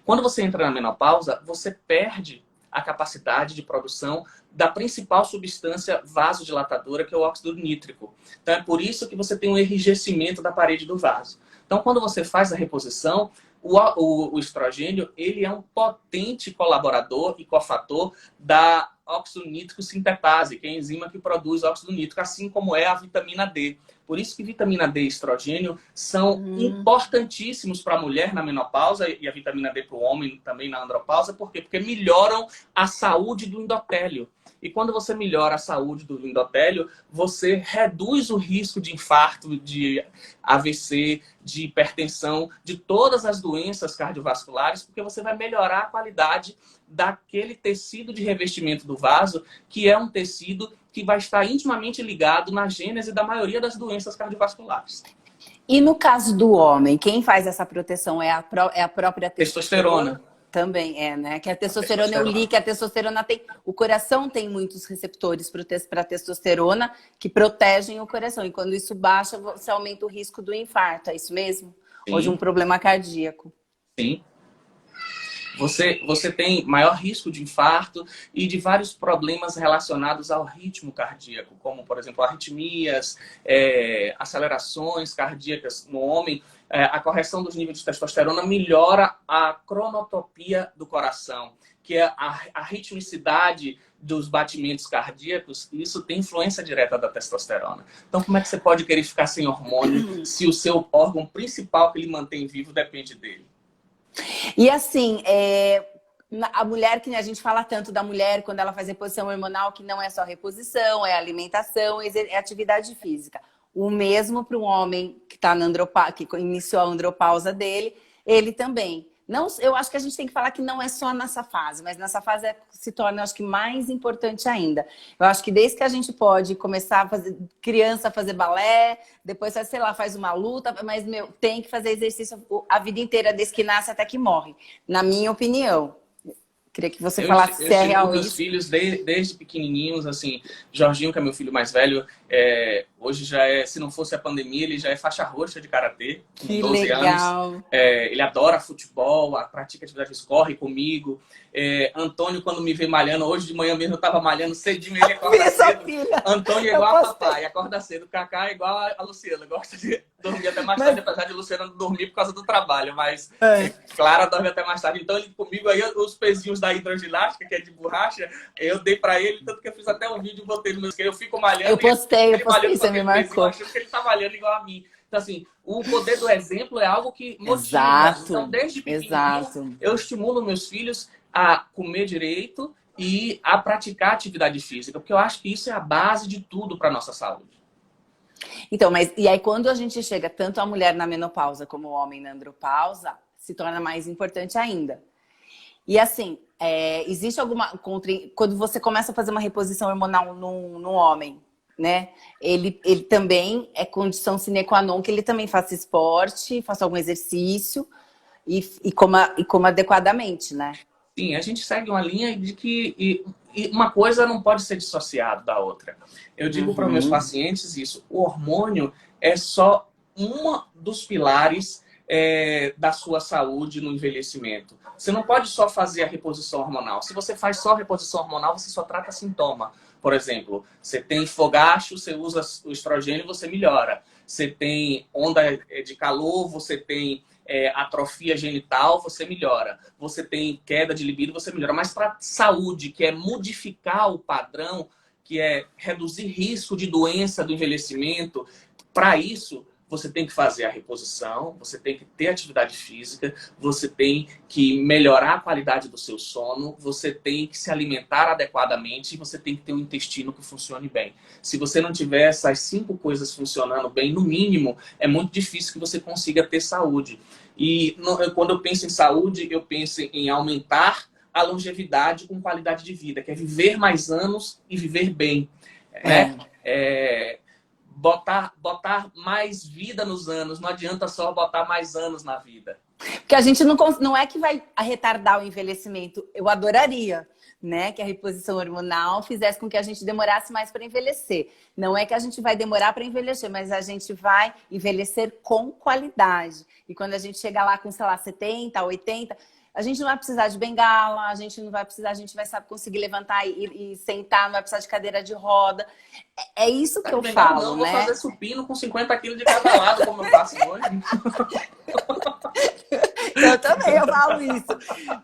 Quando você entra na menopausa, você perde a capacidade de produção da principal substância vasodilatadora, que é o óxido nítrico. Então é por isso que você tem um enrijecimento da parede do vaso. Então quando você faz a reposição, o estrogênio ele é um potente colaborador e cofator da óxido nítrico sintetase, que é a enzima que produz óxido nítrico, assim como é a vitamina D. Por isso que vitamina D e estrogênio são importantíssimos para a mulher na menopausa e a vitamina D para o homem também na andropausa. Por quê? Porque melhoram a saúde do endotélio. E quando você melhora a saúde do endotélio, você reduz o risco de infarto, de AVC, de hipertensão, de todas as doenças cardiovasculares, porque você vai melhorar a qualidade daquele tecido de revestimento do vaso, que é um tecido que vai estar intimamente ligado na gênese da maioria das doenças cardiovasculares. E no caso do homem, quem faz essa proteção é a própria testosterona? Também é, né? Que a testosterona, eu li que a testosterona tem... O coração tem muitos receptores para testosterona que protegem o coração. E quando isso baixa, você aumenta o risco do infarto, é isso mesmo? Sim. Ou de um problema cardíaco? Sim. Você tem maior risco de infarto e de vários problemas relacionados ao ritmo cardíaco, como, por exemplo, arritmias, acelerações cardíacas no homem. A correção dos níveis de testosterona melhora a cronotopia do coração, que é a ritmicidade dos batimentos cardíacos, e isso tem influência direta da testosterona. Então, como é que você pode querer ficar sem hormônio se o seu órgão principal que ele mantém vivo depende dele? E assim, a mulher, que a gente fala tanto da mulher quando ela faz reposição hormonal, que não é só reposição, é alimentação, é atividade física. O mesmo para um homem que tá que iniciou a andropausa dele, ele também. Não, eu acho que a gente tem que falar que não é só nessa fase, mas nessa fase se torna, eu acho que, mais importante ainda. Eu acho que desde que a gente pode começar a fazer criança fazer balé, depois, sei lá, faz uma luta, mas, tem que fazer exercício a vida inteira, desde que nasce até que morre. Na minha opinião. Queria que você falasse se é real isso. Meus filhos, desde pequenininhos, assim, Jorginho, que é meu filho mais velho, Hoje já é, se não fosse a pandemia, ele já é faixa roxa de karatê, com Que 12 legal. anos. Ele adora futebol, pratica atividade física, corre comigo. Antônio, quando me vê malhando, hoje de manhã mesmo eu tava malhando cedinho, ele acorda cedo. Filha. Antônio é igual a papai, acorda cedo. Cacá é igual a Luciana, gosta de dormir até mais tarde, apesar de Luciana não dormir por causa do trabalho, mas Clara dorme até mais tarde. Então ele comigo aí, os pezinhos da hidroginástica, que é de borracha, eu dei pra ele, tanto que eu fiz até um vídeo e botei no meu esquema, eu fico malhando. Eu postei, você me marcou. Achando que ele tá malhando igual a mim. Então, assim, o poder do exemplo é algo que motiva. Exato. Então, desde pequenininho, eu estimulo meus filhos a comer direito e a praticar atividade física, porque eu acho que isso é a base de tudo para nossa saúde. Então, mas e aí quando a gente chega, tanto a mulher na menopausa como o homem na andropausa, se torna mais importante ainda. E assim, existe alguma... Quando você começa a fazer uma reposição hormonal no homem, né? Ele também é condição sine qua non que ele também faça esporte, faça algum exercício e coma adequadamente, né? Sim, a gente segue uma linha de que uma coisa não pode ser dissociada da outra. Eu digo para meus pacientes isso, o hormônio é só um dos pilares da sua saúde no envelhecimento. Você não pode só fazer a reposição hormonal. Se você faz só a reposição hormonal, você só trata sintoma. Por exemplo, você tem fogacho, você usa o estrogênio, você melhora. Você tem onda de calor, você tem atrofia genital, você melhora. Você tem queda de libido, você melhora. Mas para saúde, que é modificar o padrão, que é reduzir risco de doença do envelhecimento, para isso você tem que fazer a reposição, você tem que ter atividade física, você tem que melhorar a qualidade do seu sono, você tem que se alimentar adequadamente e você tem que ter um intestino que funcione bem. Se você não tiver essas 5 coisas funcionando bem, no mínimo, é muito difícil que você consiga ter saúde. E quando eu penso em saúde, eu penso em aumentar a longevidade com qualidade de vida, que é viver mais anos e viver bem. Botar mais vida nos anos, não adianta só botar mais anos na vida. Porque a gente não é que vai retardar o envelhecimento. Eu adoraria, né, que a reposição hormonal fizesse com que a gente demorasse mais para envelhecer. Não é que a gente vai demorar para envelhecer, mas a gente vai envelhecer com qualidade. E quando a gente chegar lá com, sei lá, 70, 80... A gente não vai precisar de bengala, a gente não vai precisar, a gente vai conseguir levantar e sentar, não vai precisar de cadeira de roda. É isso que eu falo, não, né? Vou fazer supino com 50 quilos de cada lado, como eu faço hoje. Eu também, eu falo isso.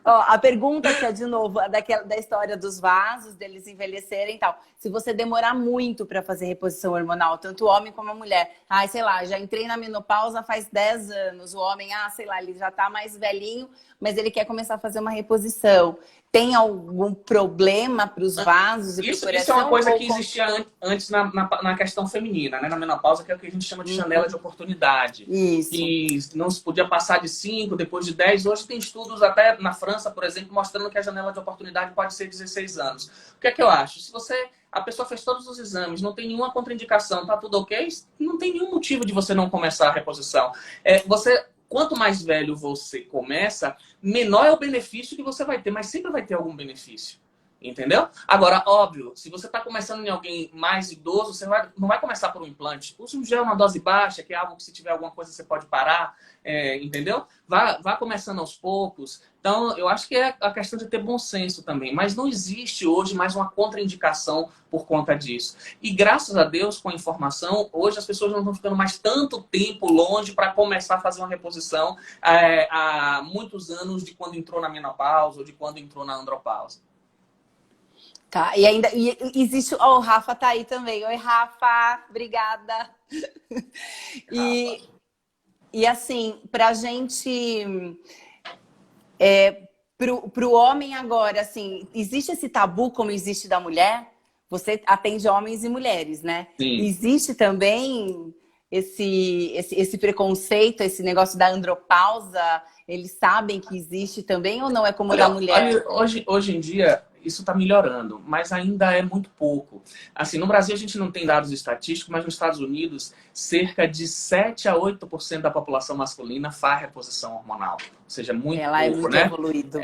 Ó, a pergunta que é, de novo, da história dos vasos, deles envelhecerem e tal. Se você demorar muito para fazer reposição hormonal, tanto o homem como a mulher. Ai, sei lá, já entrei na menopausa faz 10 anos. O homem, sei lá, ele já tá mais velhinho, mas ele quer começar a fazer uma reposição. Tem algum problema para os vasos e isso é uma coisa que existia antes na questão feminina, né? Na menopausa, que é o que a gente chama de janela de oportunidade. Isso. E não se podia passar de 5, depois de 10. Hoje tem estudos até na França, por exemplo, mostrando que a janela de oportunidade pode ser 16 anos. O que é que eu acho? Se a pessoa fez todos os exames, não tem nenhuma contraindicação, tá tudo ok, não tem nenhum motivo de você não começar a reposição. Quanto mais velho você começa, menor é o benefício que você vai ter, mas sempre vai ter algum benefício. Entendeu? Agora, óbvio, se você está começando em alguém mais idoso, você não vai começar por um implante. Use um gel na dose baixa, que é algo que se tiver alguma coisa você pode parar, entendeu? Vá começando aos poucos. Então, eu acho que é a questão de ter bom senso também. Mas não existe hoje mais uma contraindicação por conta disso. E graças a Deus, com a informação, hoje as pessoas não estão ficando mais tanto tempo longe para começar a fazer uma reposição há muitos anos de quando entrou na menopausa ou de quando entrou na andropausa. Tá, e ainda existe... o Rafa tá aí também. Oi, Rafa, obrigada. E assim, pra gente... pro homem agora, assim, existe esse tabu como existe da mulher? Você atende homens e mulheres, né? Sim. Existe também esse preconceito, esse negócio da andropausa? Eles sabem que existe também ou não é como da mulher? Hoje em dia... Isso está melhorando, mas ainda é muito pouco. Assim, no Brasil a gente não tem dados estatísticos, mas nos Estados Unidos, cerca de 7 a 8% da população masculina faz reposição hormonal. Ou seja, muito pouco, é muito né? evoluído.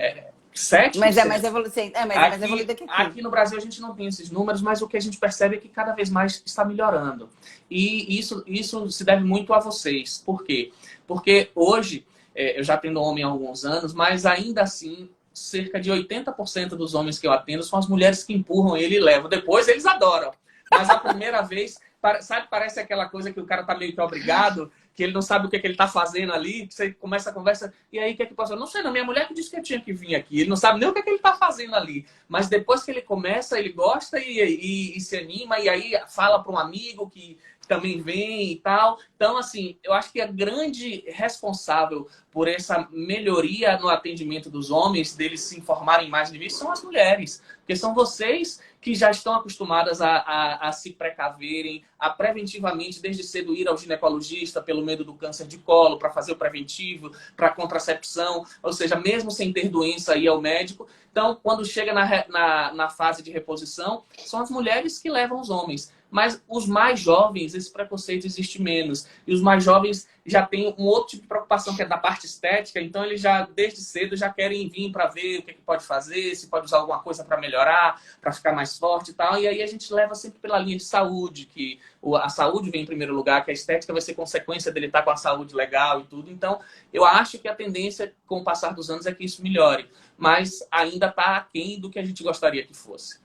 7%. Mas é mais evoluído, mais evoluído que aqui. Aqui no Brasil a gente não tem esses números, mas o que a gente percebe é que cada vez mais está melhorando. E isso se deve muito a vocês. Por quê? Porque hoje, eu já atendo homem há alguns anos, mas ainda assim, cerca de 80% dos homens que eu atendo são as mulheres que empurram ele e levam. Depois eles adoram. Mas a primeira vez, sabe, parece aquela coisa que o cara tá meio que obrigado, que ele não sabe o que ele tá fazendo ali, que você começa a conversa, e aí o que é que passou? Não sei, não, minha mulher que disse que eu tinha que vir aqui, ele não sabe nem o que é que ele tá fazendo ali, mas depois que ele começa, ele gosta e se anima, e aí fala para um amigo que também vem e tal. Então, assim, eu acho que a grande responsável por essa melhoria no atendimento dos homens, deles se informarem mais de mim, são as mulheres, porque são vocês que já estão acostumadas a se precaverem, a preventivamente, desde cedo, ir ao ginecologista pelo medo do câncer de colo, para fazer o preventivo, para contracepção, ou seja, mesmo sem ter doença, ir ao médico. Então, quando chega na fase de reposição, são as mulheres que levam os homens. Mas os mais jovens, esse preconceito existe menos. E os mais jovens já têm um outro tipo de preocupação, que é da parte estética. Então, eles já, desde cedo, já querem vir para ver o que pode fazer, se pode usar alguma coisa para melhorar, para ficar mais forte e tal. E aí a gente leva sempre pela linha de saúde, que a saúde vem em primeiro lugar, que a estética vai ser consequência dele estar com a saúde legal e tudo. Então, eu acho que a tendência, com o passar dos anos, é que isso melhore. Mas ainda está aquém do que a gente gostaria que fosse.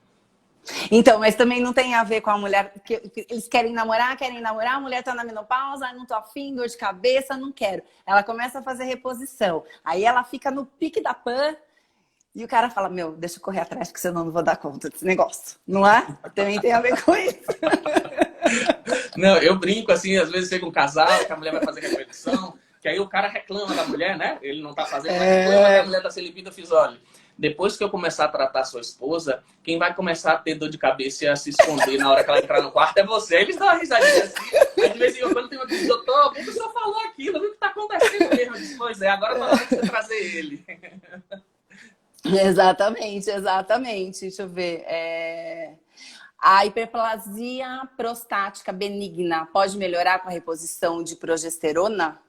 Então, mas também não tem a ver com a mulher, que eles querem namorar, a mulher tá na menopausa, não tô afim, dor de cabeça, não quero. Ela começa a fazer reposição. Aí ela fica no pique da pan e o cara fala, meu, deixa eu correr atrás, porque senão eu não vou dar conta desse negócio. Não é? Também tem a ver com isso. Não, eu brinco assim, às vezes chega um casal, que a mulher vai fazer repetição, que aí o cara reclama da mulher, né? Ele não tá fazendo, mas reclama que a mulher tá sem libido. Eu fiz, olha, depois que eu começar a tratar a sua esposa, quem vai começar a ter dor de cabeça e a se esconder na hora que ela entrar no quarto é você. Eles dão uma risadinha assim. Aí de vez em quando tem uma que diz, doutor, por que o senhor falou aquilo? Viu o que tá acontecendo mesmo? Eu disse, pois é, agora tá na hora de você trazer ele. Exatamente, exatamente. Deixa eu ver. A hiperplasia prostática benigna pode melhorar com a reposição de progesterona?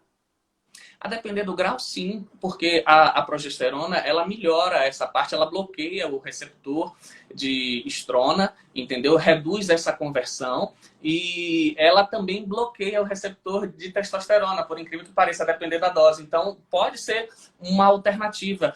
A depender do grau, sim, porque a progesterona, ela melhora essa parte, ela bloqueia o receptor de estrona, entendeu? Reduz essa conversão e ela também bloqueia o receptor de testosterona, por incrível que pareça, a depender da dose. Então, pode ser uma alternativa.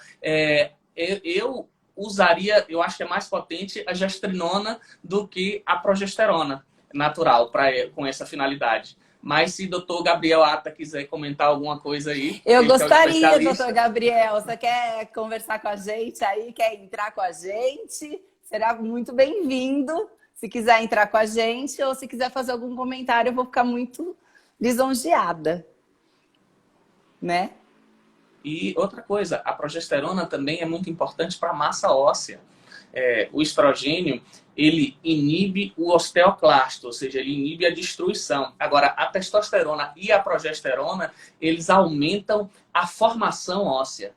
Eu usaria, eu acho que é mais potente a gestrinona do que a progesterona natural com essa finalidade. Mas se o doutor Gabriel Ata quiser comentar alguma coisa aí... Eu gostaria, doutor Gabriel. Você quer conversar com a gente aí? Quer entrar com a gente? Será muito bem-vindo. Se quiser entrar com a gente ou se quiser fazer algum comentário, eu vou ficar muito lisonjeada. Né? E outra coisa, a progesterona também é muito importante para a massa óssea. O estrogênio, ele inibe o osteoclasto, ou seja, ele inibe a destruição. Agora, a testosterona e a progesterona, eles aumentam a formação óssea.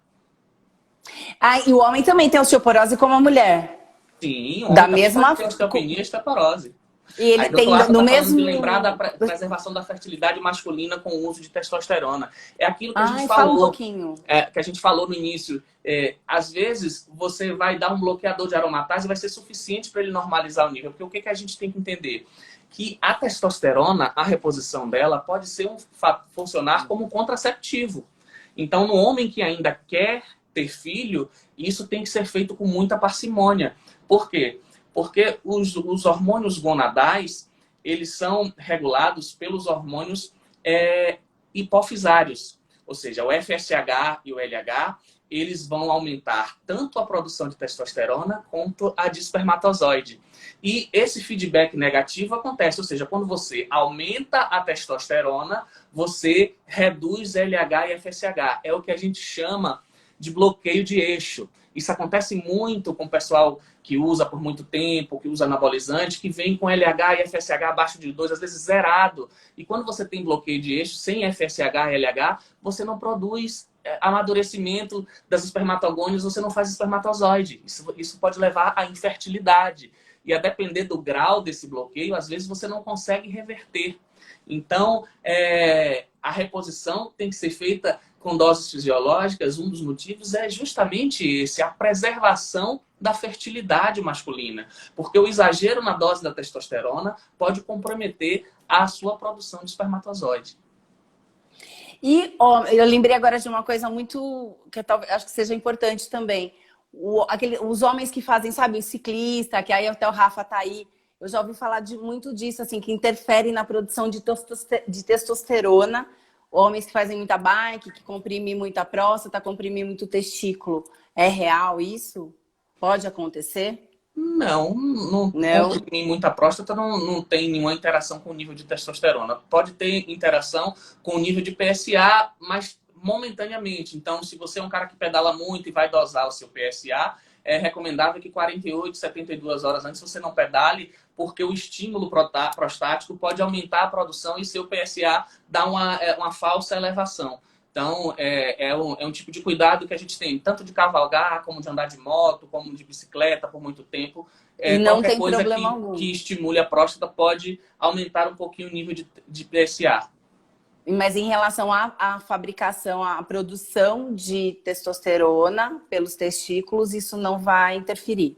E o homem também tem osteoporose como a mulher? Sim, o homem da mesma tem osteopenia e osteoporose. E ele tem no mesmo... de lembrar da preservação da fertilidade masculina com o uso de testosterona. É aquilo que a gente fala falou. Um pouquinho. Que a gente falou no início. Às vezes, você vai dar um bloqueador de aromatase e vai ser suficiente para ele normalizar o nível. Porque o que a gente tem que entender? Que a testosterona, a reposição dela, pode funcionar como um contraceptivo. Então, no homem que ainda quer ter filho, isso tem que ser feito com muita parcimônia. Por quê? Porque os hormônios gonadais, eles são regulados pelos hormônios hipofisários. Ou seja, o FSH e o LH, eles vão aumentar tanto a produção de testosterona quanto a de espermatozoide. E esse feedback negativo acontece, ou seja, quando você aumenta a testosterona, você reduz LH e FSH. É o que a gente chama de bloqueio de eixo. Isso acontece muito com o pessoal que usa por muito tempo, que usa anabolizante, que vem com LH e FSH abaixo de 2, às vezes zerado. E quando você tem bloqueio de eixo sem FSH e LH, você não produz amadurecimento das espermatogônias, você não faz espermatozoide. Isso pode levar à infertilidade. E a depender do grau desse bloqueio, às vezes você não consegue reverter. Então, a reposição tem que ser feita com doses fisiológicas, um dos motivos é justamente esse, a preservação da fertilidade masculina. Porque o exagero na dose da testosterona pode comprometer a sua produção de espermatozoide. E ó, eu lembrei agora de uma coisa muito, que eu acho que seja importante também. Os homens que fazem, sabe, o ciclista, que aí até o Rafa tá aí, eu já ouvi falar muito disso, assim, que interfere na produção de testosterona. Homens que fazem muita bike, que comprimem muita próstata, comprimem muito testículo. É real isso? Pode acontecer? Não. Comprimir muita próstata não tem nenhuma interação com o nível de testosterona. Pode ter interação com o nível de PSA, mas momentaneamente. Então, se você é um cara que pedala muito e vai dosar o seu PSA, é recomendável que 48, 72 horas antes você não pedale, porque o estímulo prostático pode aumentar a produção e seu PSA dá uma falsa elevação. Então, é um tipo de cuidado que a gente tem, tanto de cavalgar, como de andar de moto, como de bicicleta por muito tempo. E não Qualquer tem coisa problema algum. que estimule a próstata pode aumentar um pouquinho o nível de PSA. Mas em relação à fabricação, à produção de testosterona pelos testículos, isso não vai interferir?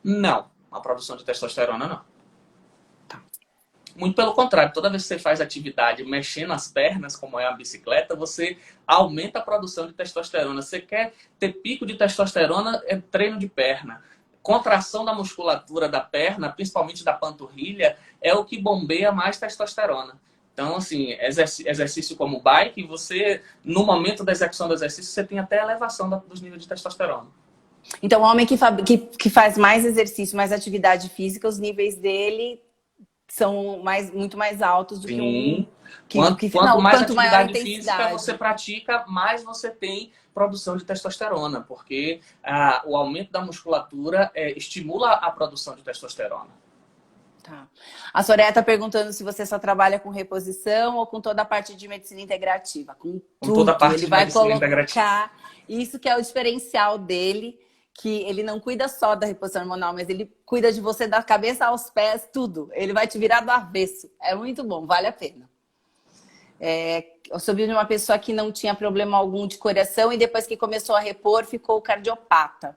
Não, a produção de testosterona não. Muito pelo contrário, toda vez que você faz atividade mexendo as pernas, como é a bicicleta, você aumenta a produção de testosterona. Você quer ter pico de testosterona, é treino de perna. Contração da musculatura da perna, principalmente da panturrilha, é o que bombeia mais testosterona. Então, assim, exercício como bike, você, no momento da execução do exercício, você tem até elevação dos níveis de testosterona. Então, o homem que faz mais exercício, mais atividade física, os níveis dele são muito mais altos do Sim. que um quanto mais atividade física você pratica, mais você tem produção de testosterona, porque o aumento da musculatura estimula a produção de testosterona. Tá. A Soraya está perguntando se você só trabalha com reposição ou com toda a parte de medicina integrativa. Com tudo. Toda a parte ele de vai medicina colocar integrativa. Isso que é o diferencial dele, que ele não cuida só da reposição hormonal, mas ele cuida de você da cabeça aos pés, tudo. Ele vai te virar do avesso. É muito bom, vale a pena. Eu soube de uma pessoa que não tinha problema algum de coração e depois que começou a repor, ficou cardiopata.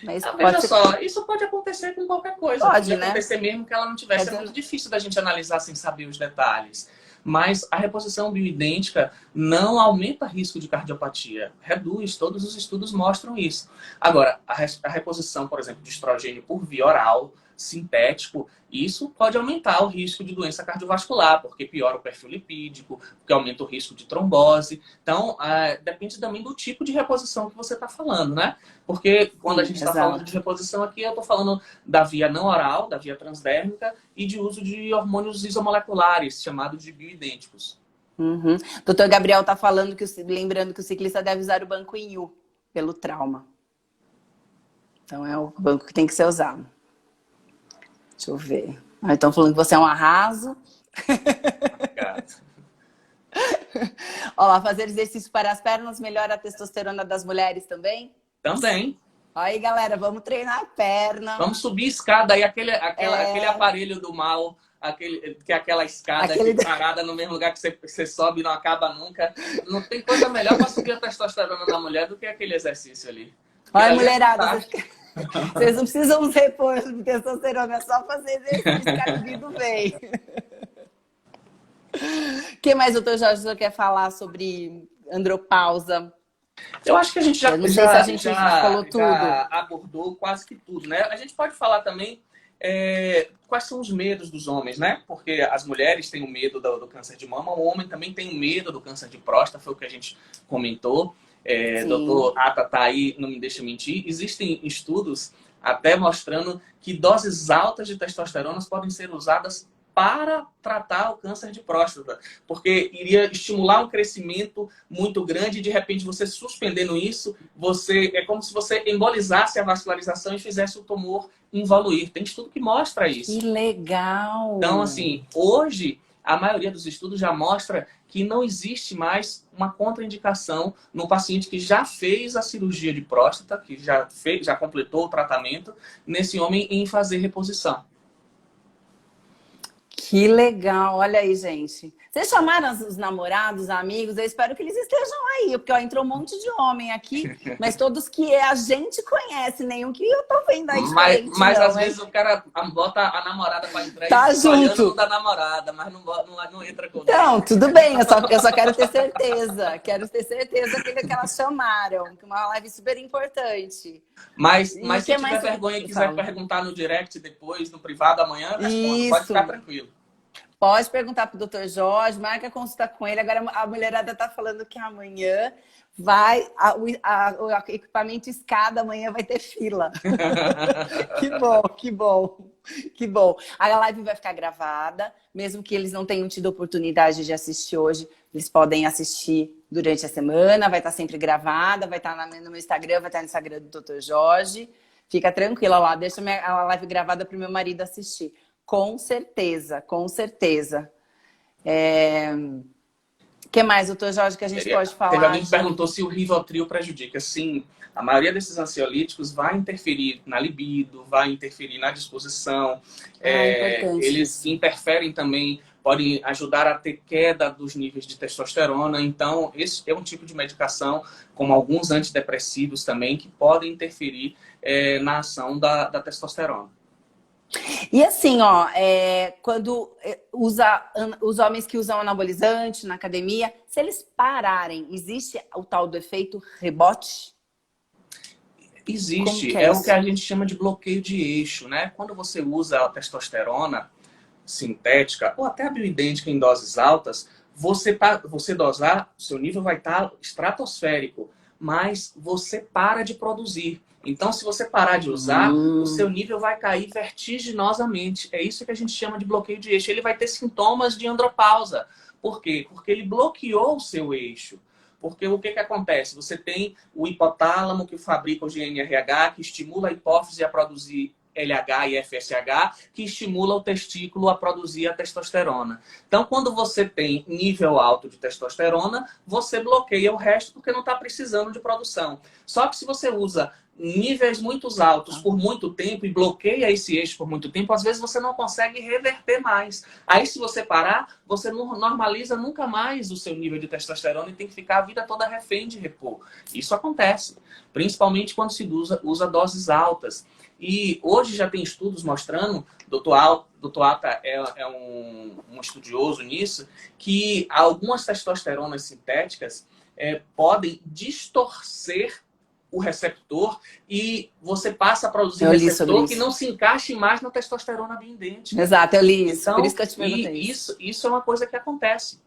Mas veja só, isso pode acontecer com qualquer coisa. Pode, né? Acontecer mesmo que ela não tivesse. É muito difícil da gente analisar sem saber os detalhes. Mas a reposição bioidêntica não aumenta risco de cardiopatia. Reduz, todos os estudos mostram isso. Agora, a reposição, por exemplo, de estrogênio por via oral, sintético, isso pode aumentar o risco de doença cardiovascular, porque piora o perfil lipídico, porque aumenta o risco de trombose. Então, depende também do tipo de reposição que você está falando, né? Porque quando a gente está falando de reposição aqui, eu estou falando da via não oral, da via transdérmica e de uso de hormônios isomoleculares, chamados de bioidênticos. Uhum. Doutor Gabriel está falando lembrando que o ciclista deve usar o banco em U, pelo trauma. Então, é o banco que tem que ser usado. Deixa eu ver. Estão falando que você é um arraso. Olha lá, fazer exercício para as pernas melhora a testosterona das mulheres também? Também. Olha aí, galera, vamos treinar a perna. Vamos subir escada aí, aquele aparelho do mal, que é aquela escada parada no mesmo lugar que você sobe e não acaba nunca. Não tem coisa melhor para subir a testosterona da mulher do que aquele exercício ali. Olha, mulherada, vocês não precisam repor de testosterona, é só fazer exercício que a libido vem. O que mais, doutor Jorge, o senhor quer falar sobre andropausa? Eu acho que a gente já falou tudo. Já abordou quase que tudo, né? A gente pode falar também quais são os medos dos homens, né? Porque as mulheres têm o medo do câncer de mama, o homem também tem o medo do câncer de próstata, foi o que a gente comentou. Doutor Ata tá aí, não me deixa mentir. Existem estudos até mostrando que doses altas de testosterona podem ser usadas para tratar o câncer de próstata, porque iria estimular um crescimento muito grande e de repente você suspendendo isso, é como se você embolizasse a vascularização e fizesse o tumor involuir. Tem estudo que mostra isso. Que legal! Então, assim, hoje a maioria dos estudos já mostra que não existe mais uma contraindicação no paciente que já fez a cirurgia de próstata, que já completou o tratamento, nesse homem em fazer reposição. Que legal, olha aí, gente. Vocês chamaram os namorados, amigos? Eu espero que eles estejam aí, porque ó, entrou um monte de homem aqui, mas todos que a gente conhece, nenhum que eu tô vendo aí diferente, Mas não, às hein? vezes o cara bota a namorada pra entrar e Tá fica olhando no junto. da namorada, mas não entra com Então, ninguém. tudo bem, eu só quero ter certeza. Quero ter certeza que elas chamaram, que é uma live super importante. E Mas o se que tiver mais vergonha e eu quiser falo? perguntar no direct depois, no privado amanhã, eu respondo. Pode ficar Isso. tranquilo. Pode perguntar pro Dr. Jorge, marca consulta com ele. Agora a mulherada tá falando que amanhã o equipamento escada amanhã vai ter fila. Que bom, que bom, que bom. A live vai ficar gravada, mesmo que eles não tenham tido oportunidade de assistir hoje, eles podem assistir durante a semana, vai estar sempre gravada, vai estar no meu Instagram, vai estar no Instagram do Dr. Jorge. Fica tranquila lá, deixa a live gravada para o meu marido assistir. Com certeza, com certeza. O que mais, doutor Jorge, que a gente pode Teve falar alguém que de... perguntou se o Rivotril prejudica. Sim, a maioria desses ansiolíticos vai interferir na libido, vai interferir na disposição. Ah, importante Eles isso. interferem também, podem ajudar a ter queda dos níveis de testosterona. Então, esse é um tipo de medicação, como alguns antidepressivos também, que podem interferir na ação da testosterona. E assim, ó, quando os homens que usam anabolizante na academia, se eles pararem, existe o tal do efeito rebote? Como Existe, que é é o que isso? a gente chama de bloqueio de eixo, né? Quando você usa a testosterona sintética ou até a bioidêntica em doses altas, você dosar, seu nível vai estar estratosférico, mas você para de produzir. Então, se você parar de usar, o seu nível vai cair vertiginosamente. É isso que a gente chama de bloqueio de eixo. Ele vai ter sintomas de andropausa. Por quê? Porque ele bloqueou o seu eixo. Porque o que acontece? Você tem o hipotálamo que fabrica o GNRH, que estimula a hipófise a produzir LH e FSH, que estimula o testículo a produzir a testosterona. Então, quando você tem nível alto de testosterona, você bloqueia o resto porque não está precisando de produção. Só que se você usa níveis muito altos por muito tempo e bloqueia esse eixo por muito tempo, às vezes você não consegue reverter mais. Aí, se você parar, você não normaliza nunca mais o seu nível de testosterona e tem que ficar a vida toda refém de repor. Isso acontece, principalmente quando se usa doses altas. E hoje já tem estudos mostrando, Dr. Alta é um estudioso nisso, que algumas testosteronas sintéticas podem distorcer o receptor e você passa a produzir Eu li sobre receptor que isso. não se encaixe mais na testosterona bioidêntica. Exato, eu li isso. Por Então, isso que eu te perguntei isso. isso é uma coisa que acontece.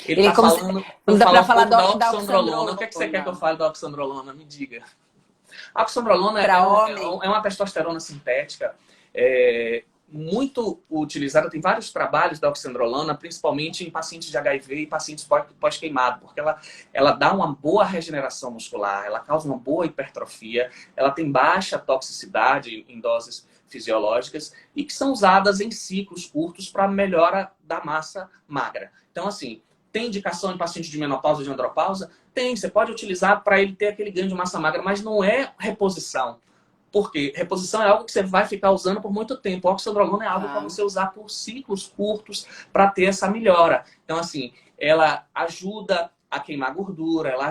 Ele Ele está como se... falando, Não vou dá falar pra um falar pouco da da oxandrolona. O que, é que você quer que eu fale da oxandrolona? Me diga. A oxandrolona para homem? é uma testosterona sintética muito utilizada. Tem vários trabalhos da oxandrolona, principalmente em pacientes de HIV e pacientes pós-queimado, porque ela dá uma boa regeneração muscular, ela causa uma boa hipertrofia, ela tem baixa toxicidade em doses fisiológicas e que são usadas em ciclos curtos para melhora da massa magra. Então, assim, tem indicação em paciente de menopausa e de andropausa? Tem, você pode utilizar para ele ter aquele ganho de massa magra, mas não é reposição. Por quê? Reposição é algo que você vai ficar usando por muito tempo. A oxandrolona é algo para você usar por ciclos curtos para ter essa melhora. Então, assim, ela ajuda a queimar gordura, ela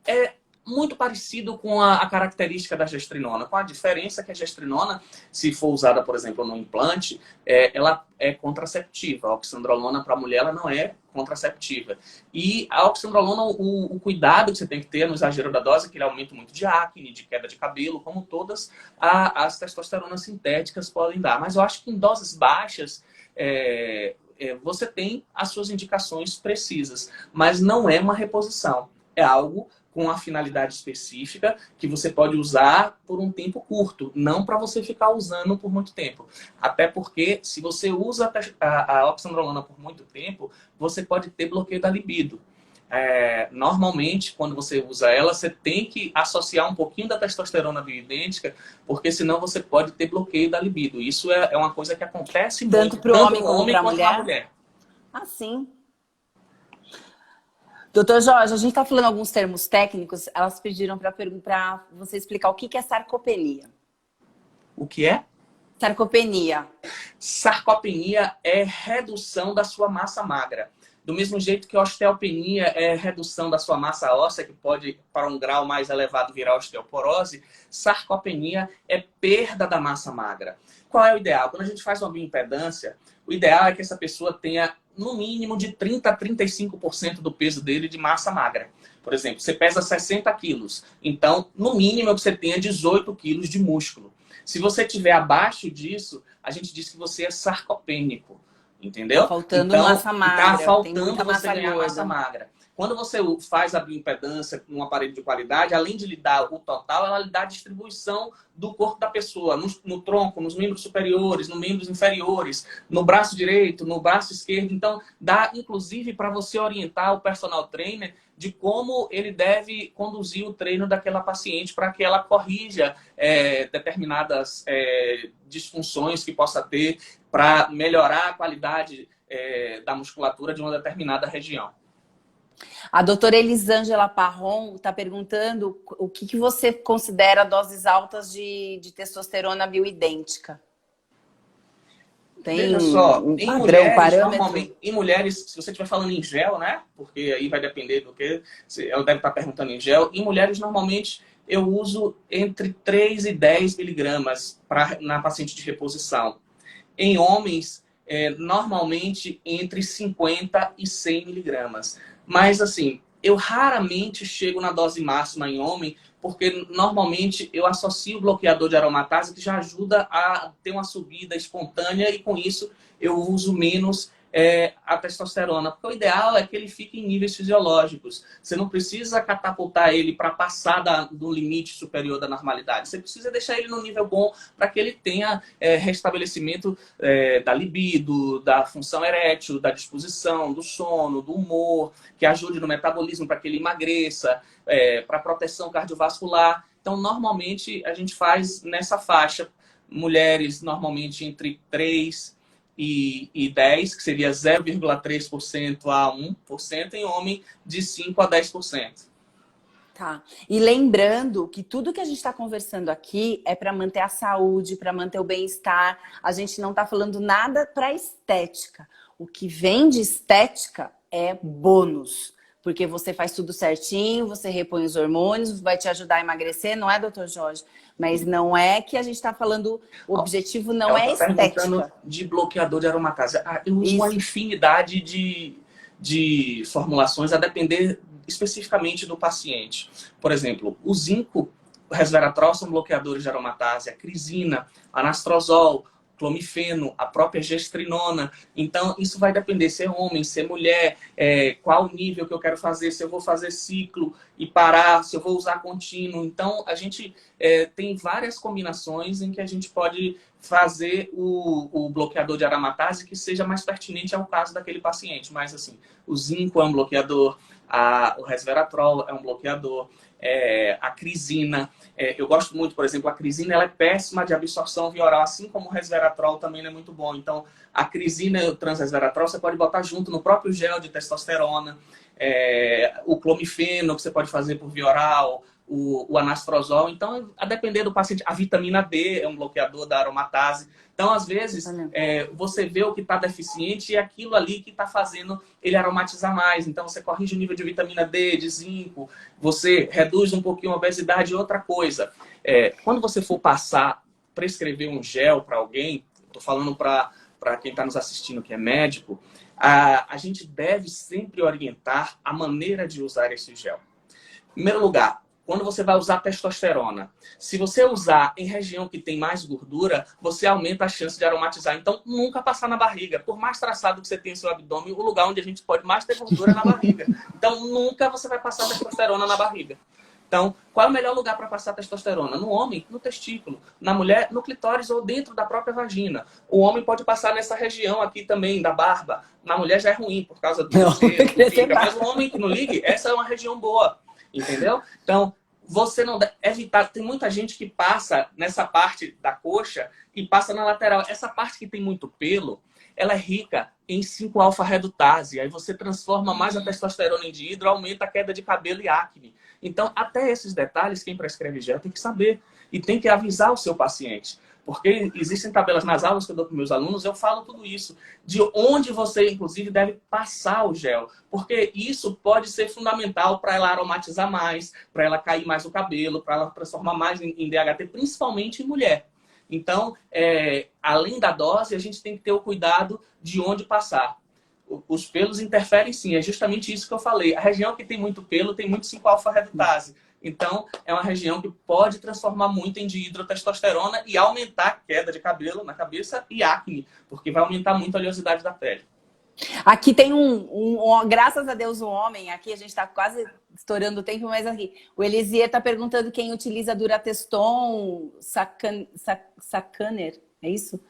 é muito parecido com a característica da gestrinona, com a diferença que a gestrinona, se for usada, por exemplo, no implante, ela é contraceptiva. A oxandrolona para a mulher ela não é contraceptiva. E a oxandrolona, o cuidado que você tem que ter no exagero da dose, que ele aumenta muito de acne, de queda de cabelo, como todas as testosteronas sintéticas podem dar. Mas eu acho que em doses baixas, você tem as suas indicações precisas, mas não é uma reposição. É algo com a finalidade específica que você pode usar por um tempo curto, não para você ficar usando por muito tempo. Até porque, se você usa a oxandrolona por muito tempo, você pode ter bloqueio da libido. Normalmente, quando você usa ela, você tem que associar um pouquinho da testosterona bioidêntica, porque senão você pode ter bloqueio da libido. Isso é uma coisa que acontece Tanto muito, para o tanto homem no como homem para a quanto na mulher? mulher. Ah, sim. Doutor Jorge, a gente está falando alguns termos técnicos. Elas pediram para você explicar o que é sarcopenia. O que é? Sarcopenia. Sarcopenia é redução da sua massa magra. Do mesmo jeito que osteopenia é redução da sua massa óssea, que pode, para um grau mais elevado, virar osteoporose, sarcopenia é perda da massa magra. Qual é o ideal? Quando a gente faz uma bioimpedância, o ideal é que essa pessoa tenha no mínimo de 30% a 35% do peso dele de massa magra. Por exemplo, você pesa 60 quilos, então no mínimo é que você tenha 18 quilos de músculo. Se você estiver abaixo disso, a gente diz que você é sarcopênico. Entendeu? Tá faltando Então, massa magra. tá Tem muita faltando massa você ganhar gorda. massa magra. Quando você faz a bioimpedância com um aparelho de qualidade, além de lhe dar o total, ela lhe dá a distribuição do corpo da pessoa, no tronco, nos membros superiores, nos membros inferiores, no braço direito, no braço esquerdo. Então, dá inclusive para você orientar o personal trainer de como ele deve conduzir o treino daquela paciente para que ela corrija determinadas disfunções que possa ter para melhorar a qualidade da musculatura de uma determinada região. A doutora Elisângela Parron está perguntando o que você considera doses altas de testosterona bioidêntica. Tem Veja só, um em padrão, mulheres, parâmetro? normalmente, em mulheres, se você estiver falando em gel, né? Porque aí vai depender do que ela deve estar perguntando em gel. Em mulheres, normalmente, eu uso entre 3 e 10 miligramas na paciente de reposição. Em homens, normalmente entre 50 e 100 miligramas. Mas, assim, eu raramente chego na dose máxima em homem, porque normalmente eu associo o bloqueador de aromatase, que já ajuda a ter uma subida espontânea, e com isso eu uso menos a testosterona. Porque o ideal é que ele fique em níveis fisiológicos. Você não precisa catapultar ele para passar do limite superior da normalidade. Você precisa deixar ele no nível bom para que ele tenha restabelecimento da libido, da função erétil, da disposição, do sono, do humor, que ajude no metabolismo para que ele emagreça, para proteção cardiovascular. Então, normalmente, a gente faz nessa faixa. Mulheres, normalmente, entre 3 e 10, que seria 0,3% a 1%, em homem de 5 a 10%. Tá. E lembrando que tudo que a gente está conversando aqui é para manter a saúde, para manter o bem-estar. A gente não está falando nada para estética. O que vem de estética é bônus. Porque você faz tudo certinho, você repõe os hormônios, vai te ajudar a emagrecer, não é, doutor Jorge? Mas não é que a gente está falando, o objetivo não é estética. De bloqueador de aromatase. Eu uso uma infinidade de formulações a depender especificamente do paciente. Por exemplo, o zinco, o resveratrol são bloqueadores de aromatase, a crisina, anastrozol, clomifeno, a própria gestrinona. Então, isso vai depender se é homem, se é mulher, qual o nível que eu quero fazer, se eu vou fazer ciclo e parar, se eu vou usar contínuo. Então, a gente tem várias combinações em que a gente pode fazer o bloqueador de aromatase que seja mais pertinente ao caso daquele paciente. Mas, assim, o zinco é um bloqueador, o resveratrol é um bloqueador, a crisina. Eu gosto muito, por exemplo, a crisina ela é péssima de absorção via oral, assim como o resveratrol também não é muito bom. Então, a crisina e o transresveratrol você pode botar junto no próprio gel de testosterona, o clomifeno que você pode fazer por via oral, o anastrozol. Então, a depender do paciente, a vitamina D é um bloqueador da aromatase. Então, às vezes, você vê o que está deficiente e aquilo ali que está fazendo ele aromatizar mais. Então, você corrige o nível de vitamina D, de zinco, você reduz um pouquinho a obesidade. Outra coisa, quando você for prescrever um gel para alguém, estou falando para quem está nos assistindo que é médico, a gente deve sempre orientar a maneira de usar esse gel. Em primeiro lugar, quando você vai usar testosterona, se você usar em região que tem mais gordura, você aumenta a chance de aromatizar. Então, nunca passar na barriga. Por mais traçado que você tenha seu abdômen, o lugar onde a gente pode mais ter gordura é na barriga. Então, nunca você vai passar testosterona na barriga. Então, qual é o melhor lugar para passar testosterona? No homem, no testículo. Na mulher, no clitóris ou dentro da própria vagina. O homem pode passar nessa região aqui também, da barba. Na mulher já é ruim, por causa do fica. Mas o homem que não ligue, essa é uma região boa. Entendeu? Então, você não deve evitar. Tem muita gente que passa nessa parte da coxa e passa na lateral. Essa parte que tem muito pelo, ela é rica em 5-alfa-redutase. Aí você transforma mais a testosterona em dihidro, aumenta a queda de cabelo e acne. Então, até esses detalhes, quem prescreve gel tem que saber. E tem que avisar o seu paciente. Porque existem tabelas nas aulas que eu dou para meus alunos, eu falo tudo isso. De onde você, inclusive, deve passar o gel. Porque isso pode ser fundamental para ela aromatizar mais, para ela cair mais o cabelo, para ela transformar mais em DHT, principalmente em mulher. Então, além da dose, a gente tem que ter o cuidado de onde passar. Os pelos interferem sim, é justamente isso que eu falei. A região que tem muito pelo tem muito 5-alfa-redutase. Então, é uma região que pode transformar muito em dihidrotestosterona e aumentar a queda de cabelo na cabeça e acne, porque vai aumentar muito a oleosidade da pele. Aqui tem graças a Deus, um homem, aqui a gente está quase estourando o tempo, mas aqui, o Elisier está perguntando quem utiliza Durateston, Sacaner, é isso?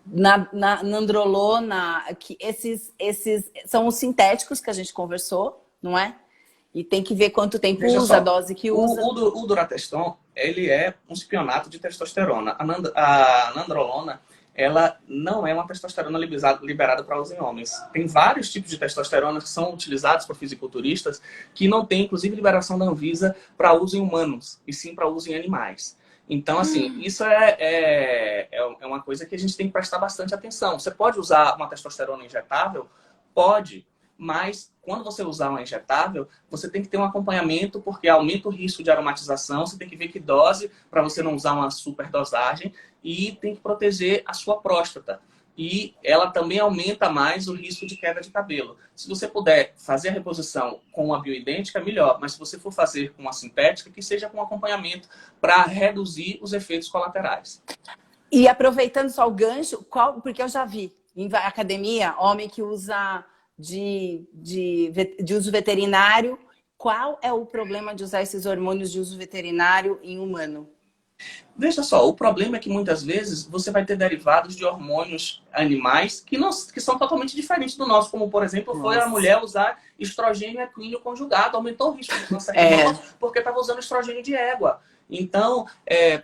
Na Nandrolona, que esses são os sintéticos que a gente conversou, não é? E tem que ver quanto tempo usa, a dose que usa. O Durateston, ele é um cipionato de testosterona. A Nandrolona, ela não é uma testosterona liberada para uso em homens. Tem vários tipos de testosterona que são utilizados por fisiculturistas que não tem, inclusive, liberação da Anvisa para uso em humanos, e sim para uso em animais. Então, assim, isso é uma coisa que a gente tem que prestar bastante atenção. Você pode usar uma testosterona injetável? Pode. Mas, quando você usar uma injetável, você tem que ter um acompanhamento, porque aumenta o risco de aromatização. Você tem que ver que dose, para você não usar uma superdosagem. E tem que proteger a sua próstata. E ela também aumenta mais o risco de queda de cabelo. Se você puder fazer a reposição com uma bioidêntica, melhor. Mas se você for fazer com uma sintética, que seja com acompanhamento para reduzir os efeitos colaterais. E aproveitando só o gancho, porque eu já vi em academia, homem que usa de uso veterinário. Qual é o problema de usar esses hormônios de uso veterinário em humano? Veja só, o problema é que muitas vezes você vai ter derivados de hormônios animais que são totalmente diferentes do nosso, como por exemplo foi a mulher usar estrogênio equíneo conjugado, aumentou o risco de câncer de mama porque estava usando estrogênio de égua. Então,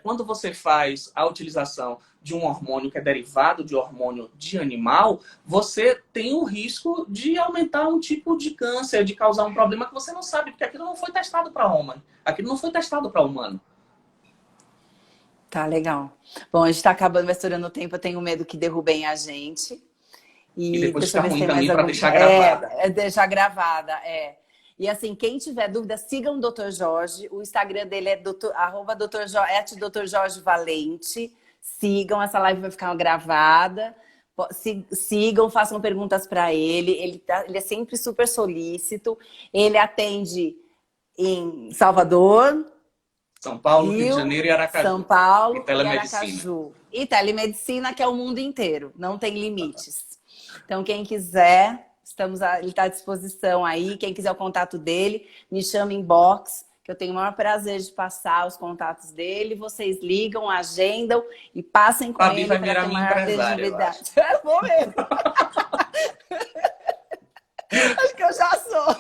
quando você faz a utilização de um hormônio que é derivado de hormônio de animal, você tem o risco de aumentar um tipo de câncer, de causar um problema que você não sabe, porque aquilo não foi testado para homem, aquilo não foi testado para humano. Tá, legal. Bom, a gente tá acabando, vai estourando o tempo, eu tenho medo que derrubem a gente. E depois fica ruim também para deixar gravada. Deixar gravada, E assim, quem tiver dúvida, sigam o Dr. Jorge. O Instagram dele é @Dr. Jorge Valente. Sigam, essa live vai ficar gravada. Sigam, façam perguntas para ele. Ele é sempre super solícito. Ele atende em Salvador, São Paulo, Rio de Janeiro e Aracaju. São Paulo e Aracaju. E telemedicina, que é o mundo inteiro. Não tem limites. Então, quem quiser, ele está à disposição aí. Quem quiser o contato dele, me chama inbox, que eu tenho o maior prazer de passar os contatos dele. Vocês ligam, agendam e passem com ele para ter maior visibilidade. Eu vou mesmo. Acho que eu já sou.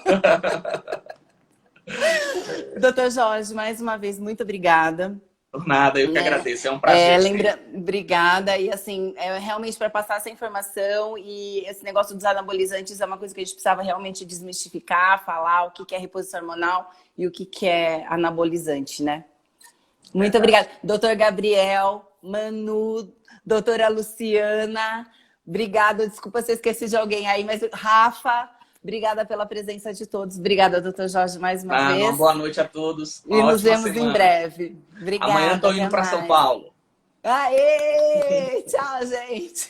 Doutor Jorge, mais uma vez, muito obrigada. Por nada, eu que agradeço, é um prazer. Obrigada. E assim, realmente para passar essa informação e esse negócio dos anabolizantes é uma coisa que a gente precisava realmente desmistificar, falar o que é reposição hormonal e o que é anabolizante, né? Muito obrigada. Doutor Gabriel, Manu, doutora Luciana, obrigada. Desculpa se eu esqueci de alguém aí, mas Rafa... Obrigada pela presença de todos. Obrigada, doutor Jorge, mais uma vez. Uma boa noite a todos. E nos vemos em breve. Obrigada. Amanhã estou indo para São Paulo. Aê! Tchau, gente.